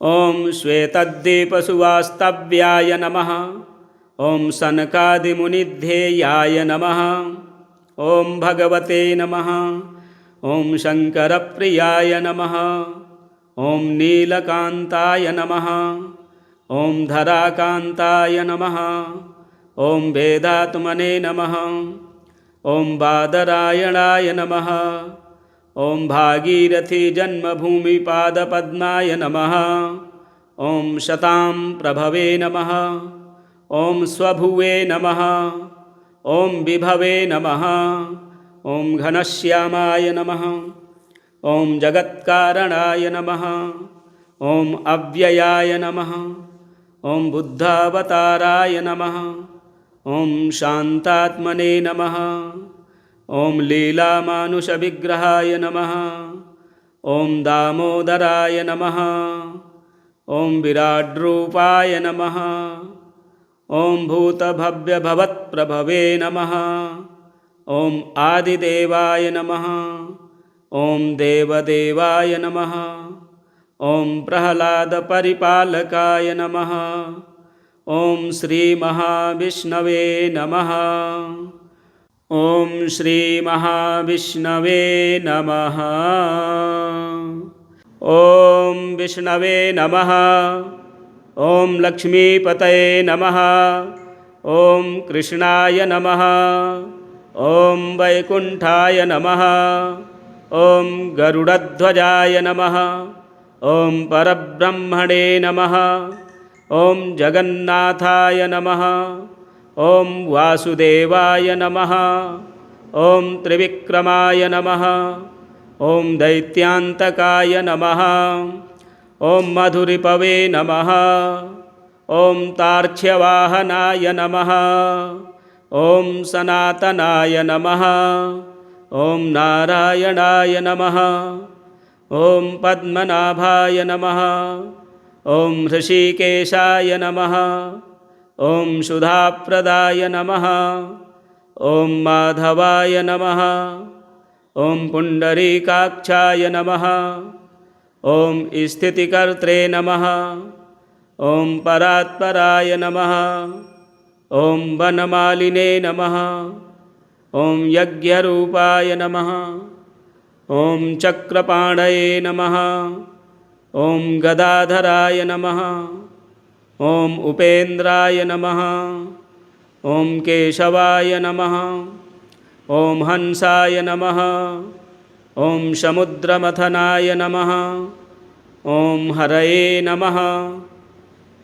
ॐ श्वेतद्दीपसुवास्तव्याय नमः। ॐ सनकादिमुनिध्येयाय नमः। ॐ भगवते नमः। ॐ शङ्करप्रियाय नमः। ॐ नीलकान्ताय नमः। ॐ धराकान्ताय नमः। ॐ वेदात्मने नमः। ॐ बादरायणाय नमः। ॐ भागीरथीजन्मभूमिपादपद्माय नमः। ॐ शतां प्रभवे नमः। ॐ स्वभुवे नमः। ॐ विभवे नमः। ॐ घनश्यामाय नमः। ॐ जगत्कारणाय नमः। ॐ अव्ययाय नमः। ॐ बुद्धावताराय नमः। ॐ शान्तात्मने नमः। ॐ लीलामानुषविग्रहाय नमः। ॐ दामोदराय नमः। ॐ विराड्रूपाय नमः। ॐ भूतभव्यभवत्प्रभवे नमः। ॐ आदिदेवाय नमः। ॐ देवदेवाय नमः। ॐ प्रह्लादपरिपालकाय नमः। ॐ श्रीमहाविष्णवे नमः। ॐ श्रीमहाविष्णवे नमः। ॐ विष्णवे नमः। ॐ लक्ष्मीपतये नमः। ॐ कृष्णाय नमः। ॐ वैकुण्ठाय नमः। ॐ गरुडध्वजाय नमः। ॐ परब्रह्मणे नमः। ॐ जगन्नाथाय नमः। ॐ वासुदेवाय नमः। ॐ त्रिविक्रमाय नमः। ॐ दैत्यान्तकाय नमः। ॐ मधुरिपवे नमः। ॐ तार्क्ष्यवाहनाय नमः। ॐ सनातनाय नमः। ॐ नारायणाय नमः। ॐ पद्मनाभाय नमः। ॐ हृषीकेशाय नमः। ॐ सुधाप्रदाय नमः। ॐ माधवाय नमः। ॐ पुण्डरीकाक्षाय नमः। ॐ स्थितिकर्त्रे नमः। ॐ परात्पराय नमः। ॐ वनमालिने नमः। ॐ यज्ञरूपाय नमः। ॐ चक्रपाणये नमः। ॐ गदाधराय नमः। ॐ उपेन्द्राय नमः। ॐ केशवाय नमः। ॐ हंसाय नमः। ॐ समुद्रमथनाय नमः। ॐ हरये नमः।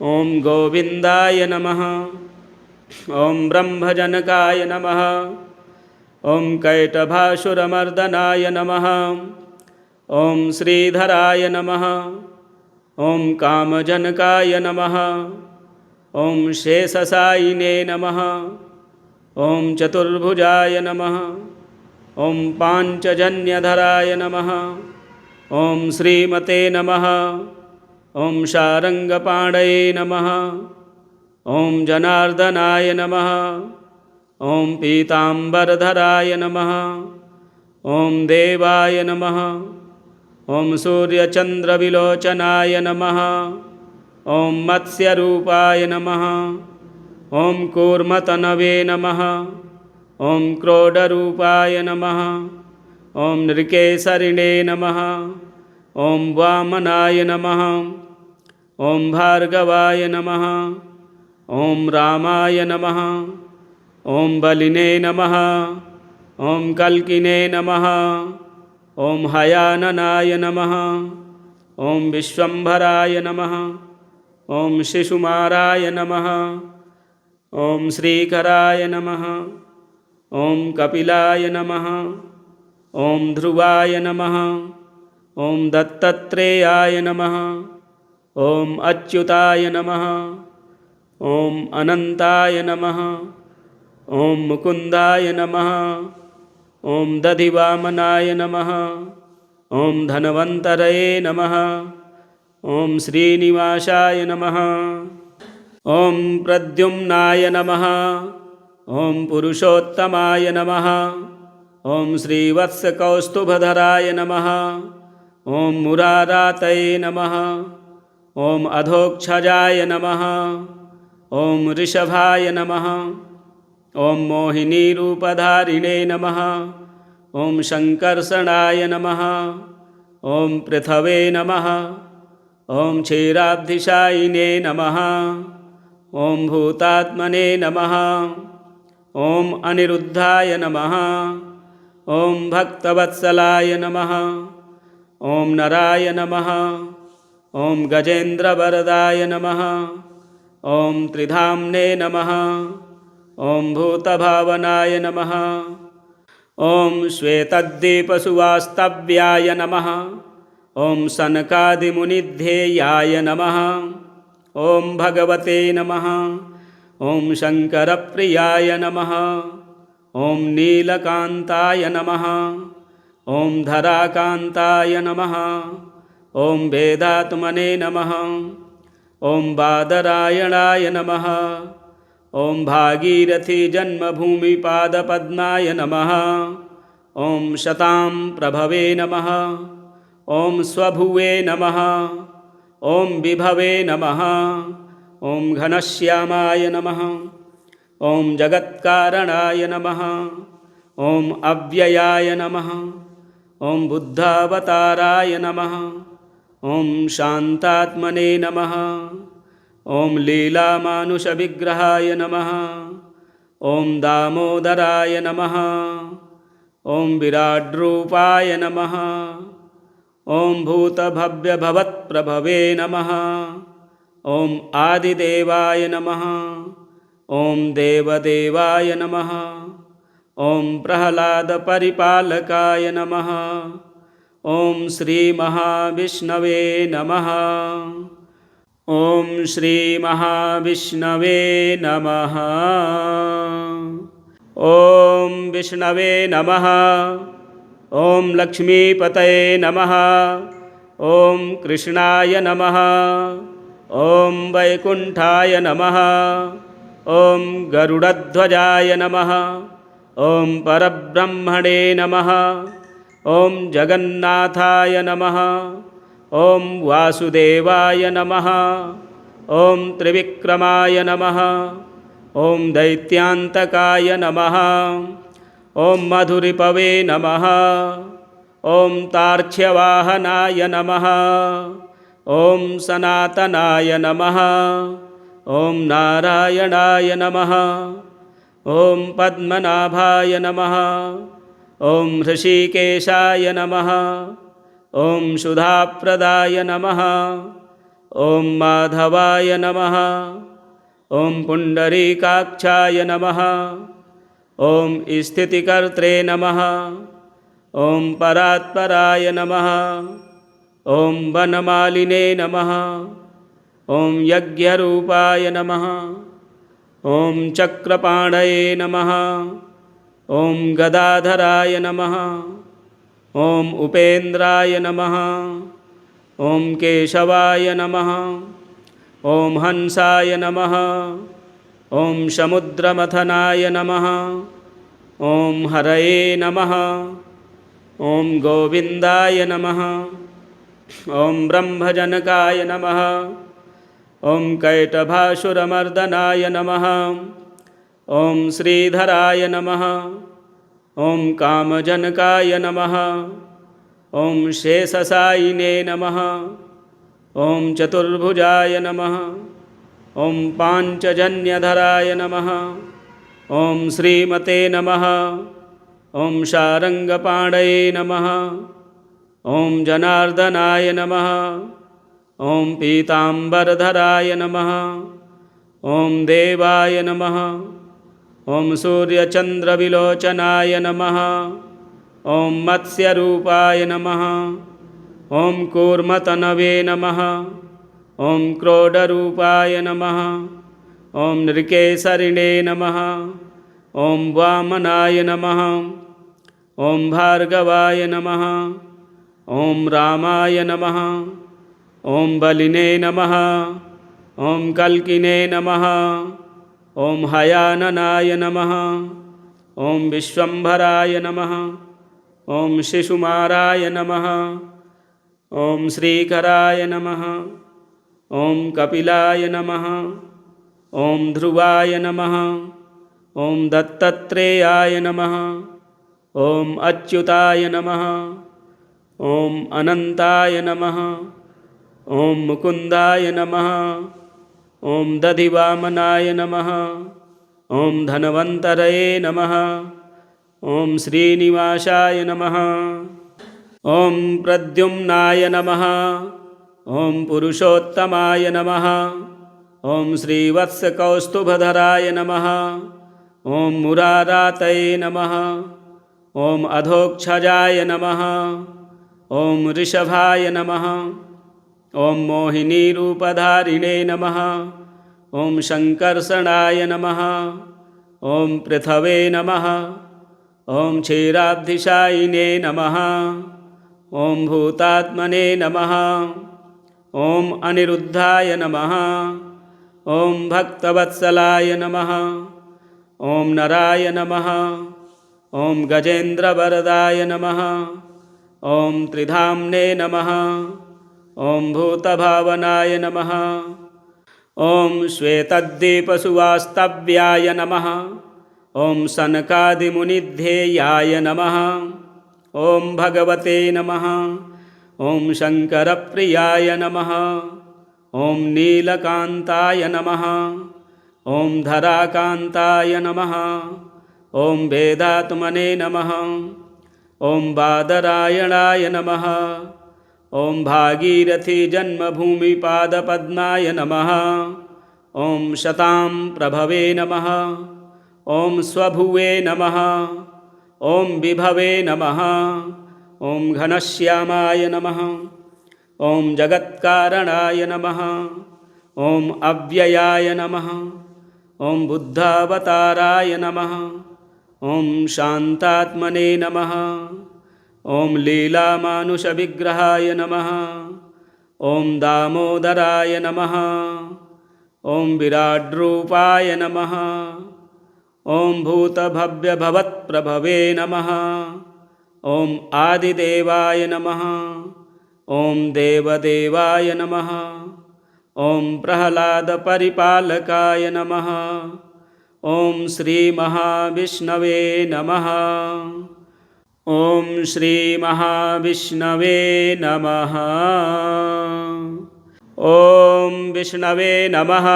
ॐ गोविन्दाय नमः। ॐ ब्रह्मजनकाय नमः। ॐ कैटभासुरमर्दनाय नमः। ॐ श्रीधराय नमः। ॐ कामजनकाय नमः। ॐ शेषशायिने नमः। ॐ चतुर्भुजाय नमः। ॐ पाञ्चजन्यधराय नमः। ॐ श्रीमते नमः। ॐ शारङ्गपाणये नमः। ॐ जनार्दनाय नमः। ॐ पीताम्बरधराय नमः। ॐ देवाय नमः। ॐ सूर्यचन्द्रविलोचनाय नमः। ॐ मत्स्यरूपाय नमः। ॐ कूर्मतनवे नमः। ॐ क्रोडरूपाय नमः। ॐ नृकेसरिणे नमः। ॐ वामनाय नमः। ॐ भार्गवाय नमः। ॐ रामाय नमः। ॐ बलिने नमः। ॐ कल्किने नमः। ॐ हयाननाय नमः। ॐ विश्वम्भराय नमः। ॐ शिशुमाराय नमः। ॐ श्रीकराय नमः। ॐ कपिलाय नमः। ॐ ध्रुवाय नमः। ॐ दत्तात्रेयाय नमः। ॐ अच्युताय नमः। ॐ अनन्ताय नमः। ॐ मुकुन्दाय नमः। ॐ दधिवामनाय नमः। ॐ धन्वन्तरये नमः। ॐ श्रीनिवासाय नमः। ॐ प्रद्युम्नाय नमः। ॐ पुरुषोत्तमाय नमः। ॐ श्रीवत्सकौस्तुभधराय नमः। ॐ मुरारातये नमः। ॐ अधोक्षजाय नमः। ॐ ऋषभाय नमः। ॐ मोहिनीरूपधारिणे नमः। ॐ शङ्कर्षणाय नमः। ॐ पृथवे नमः। ॐ क्षीराब्धिशायिने नमः। ॐ भूतात्मने नमः। ॐ अनिरुद्धाय नमः। ॐ भक्तवत्सलाय नमः। ॐ नराय नमः। ॐ गजेन्द्रवरदाय नमः। ॐ त्रिधाम्ने नमः। ॐ भूतभावनाय नमः। ॐ श्वेतद्दीपसुवास्तव्याय नमः। ॐ सनकादिमुनिध्येयाय नमः। ॐ भगवते नमः। ॐ शङ्करप्रियाय नमः। ॐ नीलकान्ताय नमः। ॐ धराकान्ताय नमः। ॐ वेदात्मने नमः। ॐ बादरायणाय नमः। ॐ भागीरथीजन्मभूमिपादपद्माय नमः। ॐ शतां प्रभवे नमः। ॐ स्वभुवे नमः। ॐ विभवे नमः। ॐ घनश्यामाय नमः। ॐ जगत्कारणाय नमः। ॐ अव्ययाय नमः। ॐ बुद्धावताराय नमः। ॐ शान्तात्मने नमः। ॐ लीलामानुषविग्रहाय नमः। ॐ दामोदराय नमः। ॐ विराड्रूपाय नमः। ॐ भूतभव्यभवत्प्रभवे नमः। ॐ आदिदेवाय नमः। ॐ देवदेवाय नमः। ॐ प्रह्लादपरिपालकाय नमः। ॐ श्रीमहाविष्णवे नमः। ॐ श्रीमहाविष्णवे नमः। ॐ विष्णवे नमः। ॐ लक्ष्मीपतये नमः। ॐ कृष्णाय नमः। ॐ वैकुण्ठाय नमः। ॐ गरुडध्वजाय नमः। ॐ परब्रह्मणे नमः। ॐ जगन्नाथाय नमः। ॐ वासुदेवाय नमः। ॐ त्रिविक्रमाय नमः। ॐ दैत्यान्तकाय नमः। ॐ मधुरिपवे नमः। ॐ तार्क्ष्यवाहनाय नमः। ॐ सनातनाय नमः। ॐ नारायणाय नमः। ॐ पद्मनाभाय नमः। ॐ हृषीकेशाय नमः। ॐ सुधाप्रदाय नमः। ॐ माधवाय नमः। ॐ पुण्डरीकाक्षाय नमः। ॐ स्थितिकर्त्रे नमः। ॐ परात्पराय नमः। ॐ वनमालिने नमः। ॐ यज्ञरूपाय नमः। ॐ चक्रपाणये नमः। ॐ गदाधराय नमः। ॐ उपेन्द्राय नमः। ॐ केशवाय नमः। ॐ हंसाय नमः। ॐ समुद्रमथनाय नमः। ॐ हरये नमः। ॐ गोविन्दाय नमः। ॐ ब्रह्मजनकाय नमः। ॐ कैटभासुरमर्दनाय नमः। ॐ श्रीधराय नमः। ॐ कामजनकाय नमः। ॐ शेषशायिने नमः। ॐ चतुर्भुजाय नमः। ॐ पाञ्चजन्यधराय नमः। ॐ श्रीमते नमः। ॐ शारङ्गपाणये नमः। ॐ जनार्दनाय नमः। ॐ पीताम्बरधराय नमः। ॐ देवाय नमः। ॐ सूर्यचन्द्रविलोचनाय नमः। ॐ मत्स्यरूपाय नमः। ॐ कूर्मतनवे नमः। ॐ क्रोडरूपाय नमः। ॐ नृकेसरिणे नमः। ॐ वामनाय नमः। ॐ भार्गवाय नमः। ॐ रामाय नमः। ॐ बलिने नमः। ॐ कल्किने नमः। ॐ हयाननाय नमः। ॐ विश्वम्भराय नमः। ॐ शिशुमाराय नमः। ॐ श्रीकराय नमः। ॐ कपिलाय नमः। ॐ ध्रुवाय नमः। ॐ दत्तात्रेयाय नमः। ॐ अच्युताय नमः। ॐ अनन्ताय नमः। ॐ मुकुन्दाय नमः। ॐ दधिवामनाय नमः। ॐ धन्वन्तरये नमः। ॐ श्रीनिवासाय नमः। ॐ प्रद्युम्नाय नमः। ॐ पुरुषोत्तमाय नमः। ॐ श्रीवत्सकौस्तुभधराय नमः। ॐ मुरारातये नमः। ॐ अधोक्षजाय नमः। ॐ ऋषभाय नमः। ॐ मोहिनीरूपधारिणे नमः। ॐ शङ्कर्षणाय नमः। ॐ पृथवे नमः। ॐ क्षीराब्धिशायिने नमः। ॐ भूतात्मने नमः। ॐ अनिरुद्धाय नमः। ॐ भक्तवत्सलाय नमः। ॐ नराय नमः। ॐ गजेन्द्रवरदाय नमः। ॐ त्रिधाम्ने नमः। ॐ भूतभावनाय नमः। ॐ श्वेतद्दीपसुवास्तव्याय नमः। ॐ सनकादिमुनिध्येयाय नमः। ॐ भगवते नमः। ॐ शङ्करप्रियाय नमः। ॐ नीलकान्ताय नमः। ॐ धराकान्ताय नमः। ॐ वेदात्मने नमः। ॐ बादरायणाय नमः। ॐ भागीरथीजन्मभूमिपादपद्माय नमः। ॐ शतां प्रभवे नमः। ॐ स्वभुवे नमः। ॐ विभवे नमः। ॐ घनश्यामाय नमः। ॐ जगत्कारणाय नमः। ॐ अव्ययाय नमः। ॐ बुद्धावताराय नमः। ॐ शान्तात्मने नमः। ॐ लीलामानुषविग्रहाय नमः। ॐ दामोदराय नमः। ॐ विराड्रूपाय नमः। ॐ भूतभव्यभवत्प्रभवे नमः। ॐ आदिदेवाय नमः। ॐ देवदेवाय नमः। ॐ प्रह्लादपरिपालकाय नमः। ॐ श्रीमहाविष्णवे नमः। ॐ श्रीमहाविष्णवे नमः। ॐ विष्णवे नमः।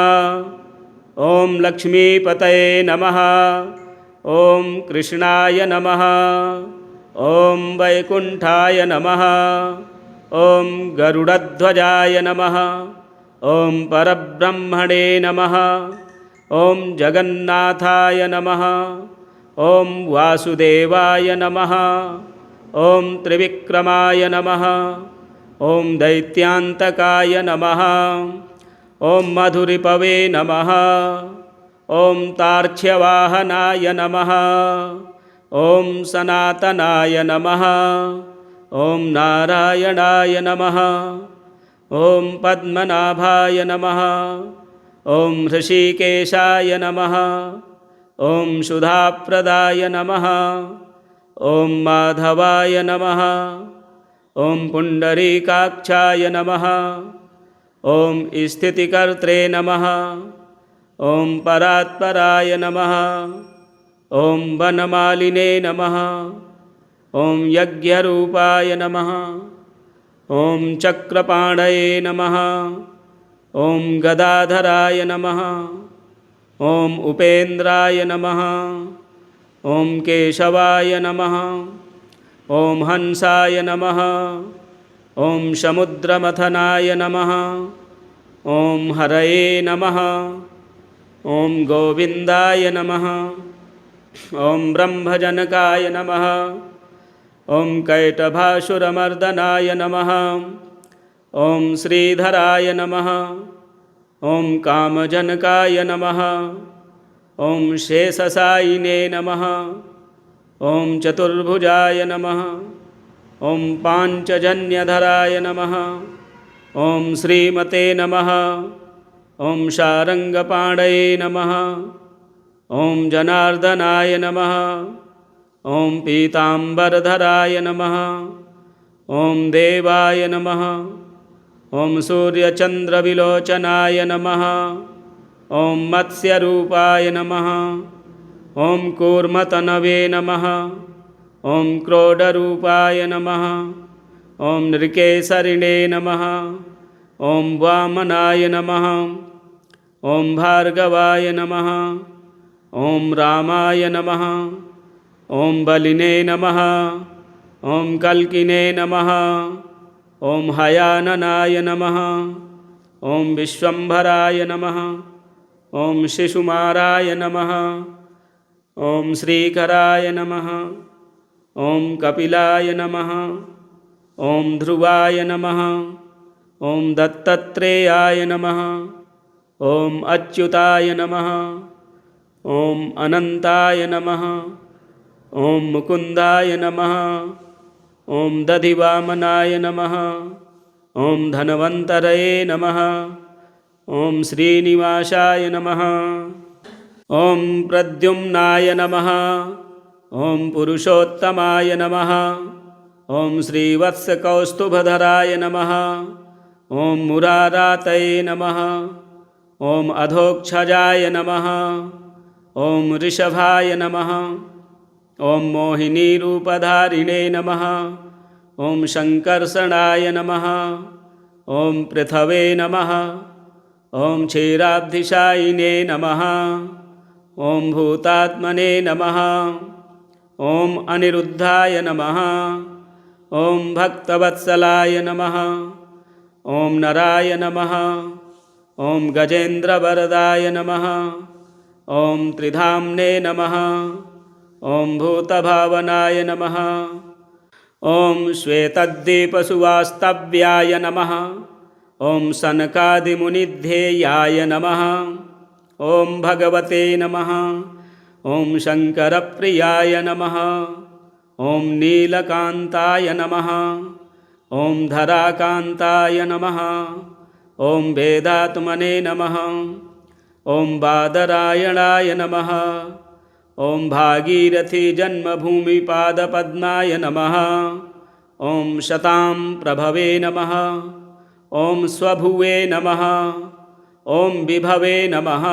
ॐ लक्ष्मीपतये नमः। ॐ कृष्णाय नमः। ॐ वैकुण्ठाय नमः। ॐ गरुडध्वजाय नमः। ॐ परब्रह्मणे नमः। ॐ जगन्नाथाय नमः। ॐ वासुदेवाय नमः। ॐ त्रिविक्रमाय नमः। ॐ दैत्यान्तकाय नमः। ॐ मधुरिपवे नमः। ॐ तार्क्ष्यवाहनाय नमः। ॐ सनातनाय नमः। ॐ नारायणाय नमः। ॐ पद्मनाभाय नमः। ॐ हृषीकेशाय नमः। ॐ सुधाप्रदाय नमः। ॐ माधवाय नमः। ॐ पुण्डरीकाक्षाय नमः। ॐ स्थितिकर्त्रे नमः। ॐ परात्पराय नमः। ॐ वनमालिने नमः। ॐ यज्ञरूपाय नमः। ॐ चक्रपाणये नमः। ॐ गदाधराय नमः। ॐ उपेन्द्राय नमः। ॐ केशवाय नमः। ॐ हंसाय नमः। ॐ समुद्रमथनाय नमः। ॐ हरये नमः। ॐ गोविन्दाय नमः। ॐ ब्रह्मजनकाय नमः। ॐ कैटभासुरमर्दनाय नमः। ॐ श्रीधराय नमः। ॐ कामजनकाय नमः। ॐ शेषशायिने नमः। ॐ चतुर्भुजाय नमः। ॐ पाञ्चजन्यधराय नमः। ॐ श्रीमते नमः। ॐ शारङ्गपाणये नमः। ॐ जनार्दनाय नमः। ॐ पीताम्बरधराय नमः। ॐ देवाय नमः। ॐ सूर्यचन्द्रविलोचनाय नमः। ॐ मत्स्यरूपाय नमः। ॐ कूर्मतनवे नमः। ॐ क्रोडरूपाय नमः। ॐ नृकेसरिणे नमः। ॐ वामनाय नमः। ॐ भार्गवाय नमः। ॐ रामाय नमः। ॐ बलिने नमः। ॐ कल्किने नमः। ॐ हयाननाय नमः। ॐ विश्वम्भराय नमः। ॐ शिशुमाराय नमः। ॐ श्रीकराय नमः। ॐ कपिलाय नमः। ॐ ध्रुवाय नमः। ॐ दत्तात्रेयाय नमः। ॐ अच्युताय नमः। ॐ अनन्ताय नमः। ॐ मुकुन्दाय नमः। ॐ दधिवामनाय नमः। ॐ धन्वन्तरये नमः। ॐ श्रीनिवासाय नमः। ॐ प्रद्युम्नाय नमः। ॐ पुरुषोत्तमाय नमः। ॐ श्रीवत्सकौस्तुभधराय नमः। ॐ मुरारातये नमः। ॐ अधोक्षजाय नमः। ॐ ऋषभाय नमः। ॐ मोहिनीरूपधारिणे नमः। ॐ शङ्कर्षणाय नमः। ॐ पृथवे नमः। ॐ क्षीराब्धिशायिने नमः। ॐ भूतात्मने नमः। ॐ अनिरुद्धाय नमः। ॐ भक्तवत्सलाय नमः। ॐ नराय नमः। ॐ गजेन्द्रवरदाय नमः। ॐ त्रिधाम्ने नमः। ॐ भूतभावनाय नमः। ॐ श्वेतद्दीपसुवास्तव्याय नमः। ॐ सनकादिमुनिध्येयाय नमः। ॐ भगवते नमः। ॐ शङ्करप्रियाय नमः। ॐ नीलकान्ताय नमः। ॐ धराकान्ताय नमः। ॐ वेदात्मने नमः। ॐ बादरायणाय नमः। ॐ भागीरथीजन्मभूमिपादपद्माय नमः। ॐ शतां प्रभवे नमः। ॐ स्वभुवे नमः। ॐ विभवे नमः।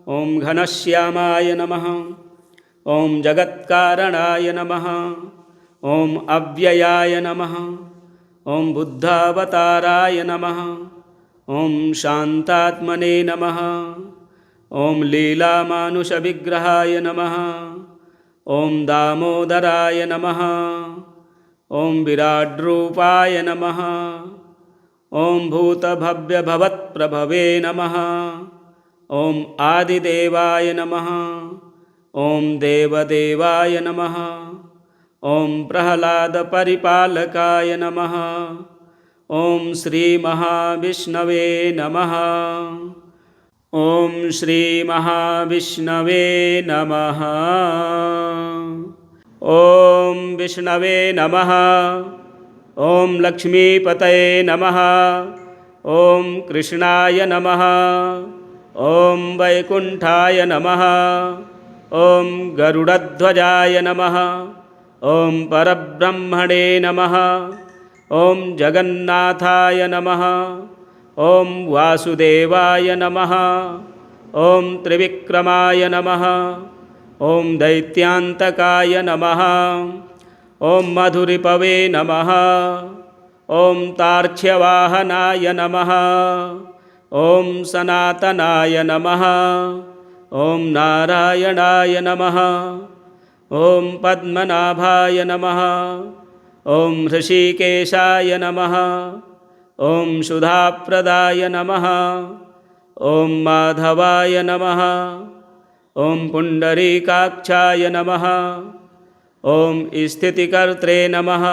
ॐ घनश्यामाय नमः। ॐ जगत्कारणाय नमः। ॐ अव्ययाय नमः। ॐ बुद्धावताराय नमः। ॐ शान्तात्मने नमः। ॐ लीलामानुषविग्रहाय नमः। ॐ दामोदराय नमः। ॐ विराड्रूपाय नमः। ॐ भूतभव्यभवत्प्रभवे नमः। ॐ आदिदेवाय नमः। ॐ देवदेवाय नमः। ॐ प्रह्लादपरिपालकाय नमः। ॐ श्रीमहाविष्णवे नमः। ॐ श्रीमहाविष्णवे नमः। ॐ विष्णवे नमः। ॐ लक्ष्मीपतये नमः। ॐ कृष्णाय नमः। ॐ वैकुण्ठाय नमः। ॐ गरुडध्वजाय नमः। ॐ परब्रह्मणे नमः। ॐ जगन्नाथाय नमः। ॐ वासुदेवाय नमः। ॐ त्रिविक्रमाय नमः। ॐ दैत्यान्तकाय नमः। ॐ मधुरिपवे नमः। ॐ तार्क्ष्यवाहनाय नमः। ॐ सनातनाय नमः। ॐ नारायणाय नमः। ॐ पद्मनाभाय नमः। ॐ हृषीकेशाय नमः। ॐ सुधाप्रदाय नमः। ॐ माधवाय नमः। ॐ पुण्डरीकाक्षाय नमः। ॐ स्थितिकर्त्रे नमः।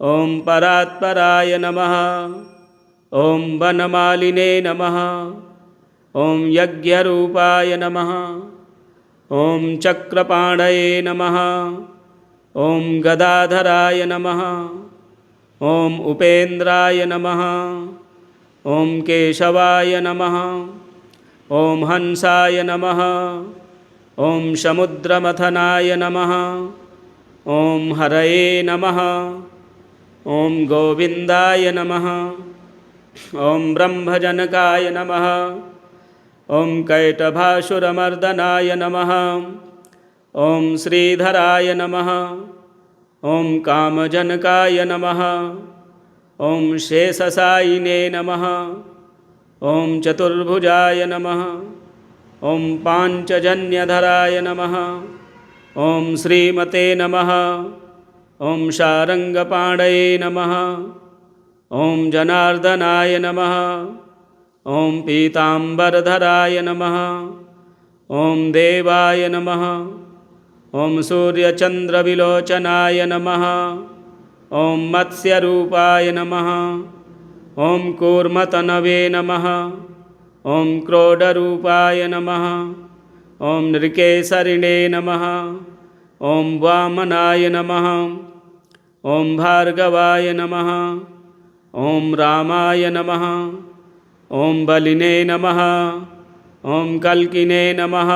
ॐ परात्पराय नमः। ॐ वनमालिने नमः। ॐ यज्ञरूपाय नमः। ॐ चक्रपाणये नमः। ॐ गदाधराय नमः। ॐ उपेन्द्राय नमः। ॐ केशवाय नमः। ॐ हंसाय नमः। ॐ समुद्रमथनाय नमः। ॐ हरये नमः। ॐ गोविन्दाय नमः। ॐ ब्रह्मजनकाय नमः। ॐ कैटभासुरमर्दनाय नमः। ॐ श्रीधराय नमः। ॐ कामजनकाय नमः। ॐ शेषशायिने नमः। ॐ चतुर्भुजाय नमः। ॐ पाञ्चजन्यधराय नमः। ॐ श्रीमते नमः। ॐ शारङ्गपाणये नमः। ॐ जनार्दनाय नमः। ॐ पीताम्बरधराय नमः। ॐ देवाय नमः। ॐ सूर्यचन्द्रविलोचनाय नमः। ॐ मत्स्यरूपाय नमः। ॐ कूर्मतनवे नमः। ॐ क्रोडरूपाय नमः। ॐ नृकेसरिणे नमः। ॐ वामनाय नमः। ॐ भार्गवाय नमः। ॐ रामाय नमः। ॐ बलिने नमः। ॐ कल्किने नमः।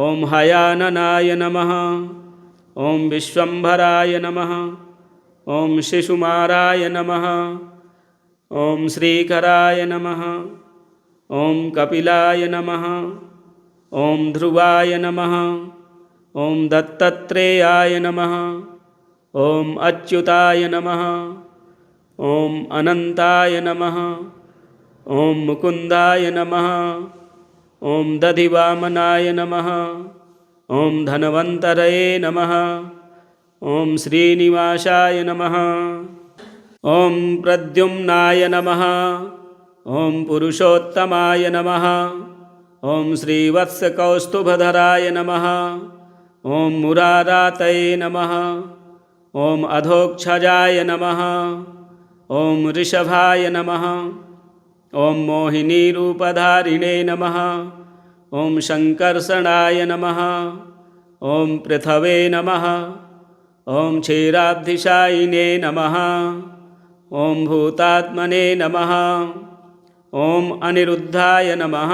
ॐ हयाननाय नमः। ॐ विश्वम्भराय नमः। ॐ शिशुमाराय नमः। ॐ श्रीकराय नमः। ॐ कपिलाय नमः। ॐ ध्रुवाय नमः। ॐ दत्तात्रेयाय नमः। ॐ अच्युताय नमः। ॐ अनन्ताय नमः। ॐ मुकुन्दाय नमः। ॐ दधिवामनाय नमः। ॐ धन्वन्तरये नमः। ॐ श्रीनिवासाय नमः। ॐ प्रद्युम्नाय नमः। ॐ पुरुषोत्तमाय नमः। ॐ श्रीवत्सकौस्तुभधराय नमः। ॐ मुरारातये नमः। ॐ अधोक्षजाय नमः। ॐ ऋषभाय नमः। ॐ मोहिनीरूपधारिणे नमः। ॐ शङ्कर्षणाय नमः। ॐ पृथवे नमः। ॐ क्षीराब्धिशायिने नमः। ॐ भूतात्मने नमः। ॐ अनिरुद्धाय नमः।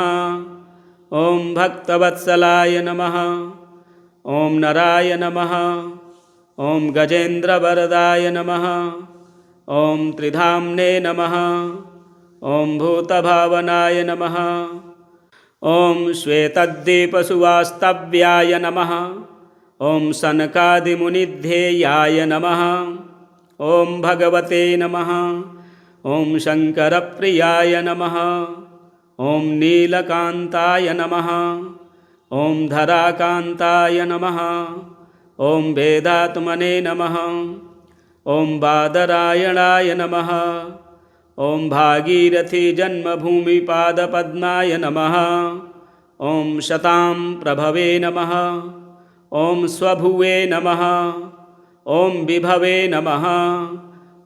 ॐ भक्तवत्सलाय नमः। ॐ नराय नमः। ॐ गजेन्द्रवरदाय नमः। ॐ त्रिधाम्ने नमः। ॐ भूतभावनाय नमः। ॐ श्वेतद्दीपसुवास्तव्याय नमः। ॐ सनकादिमुनिध्येयाय नमः। ॐ भगवते नमः। ॐ शङ्करप्रियाय नमः। ॐ नीलकान्ताय नमः। ॐ धराकान्ताय नमः। ॐ वेदात्मने नमः। ॐ बादरायणाय नमः। ॐ भागीरथीजन्मभूमिपादपद्माय नमः। ॐ शतां प्रभवे नमः। ॐ स्वभुवे नमः। ॐ विभवे नमः।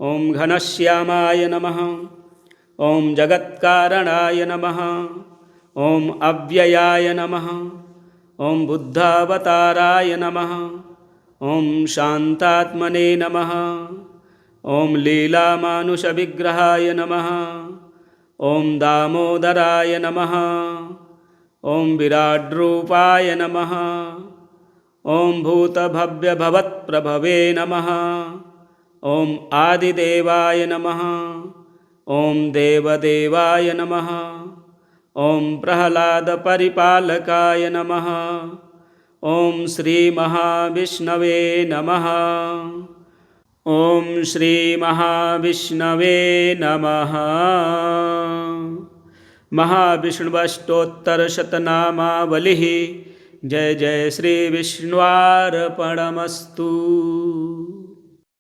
ॐ घनश्यामाय नमः। ॐ जगत्कारणाय नमः। ॐ अव्ययाय नमः। ॐ बुद्धावताराय नमः। ॐ शान्तात्मने नमः। ॐ लीलामानुषविग्रहाय नमः। ॐ दामोदराय नमः। ॐ विराड्रूपाय नमः। ॐ भूतभव्यभवत्प्रभवे नमः। ॐ आदिदेवाय नमः। ॐ देवदेवाय नमः। ॐ प्रह्लादपरिपालकाय नमः। ॐ श्रीमहाविष्णवे नमः। ॐ श्रीमहाविष्णवे नमः। महाविष्णुवष्टोत्तरशतनामावलिः। जय जय श्रीविष्णुर्पणमस्तु।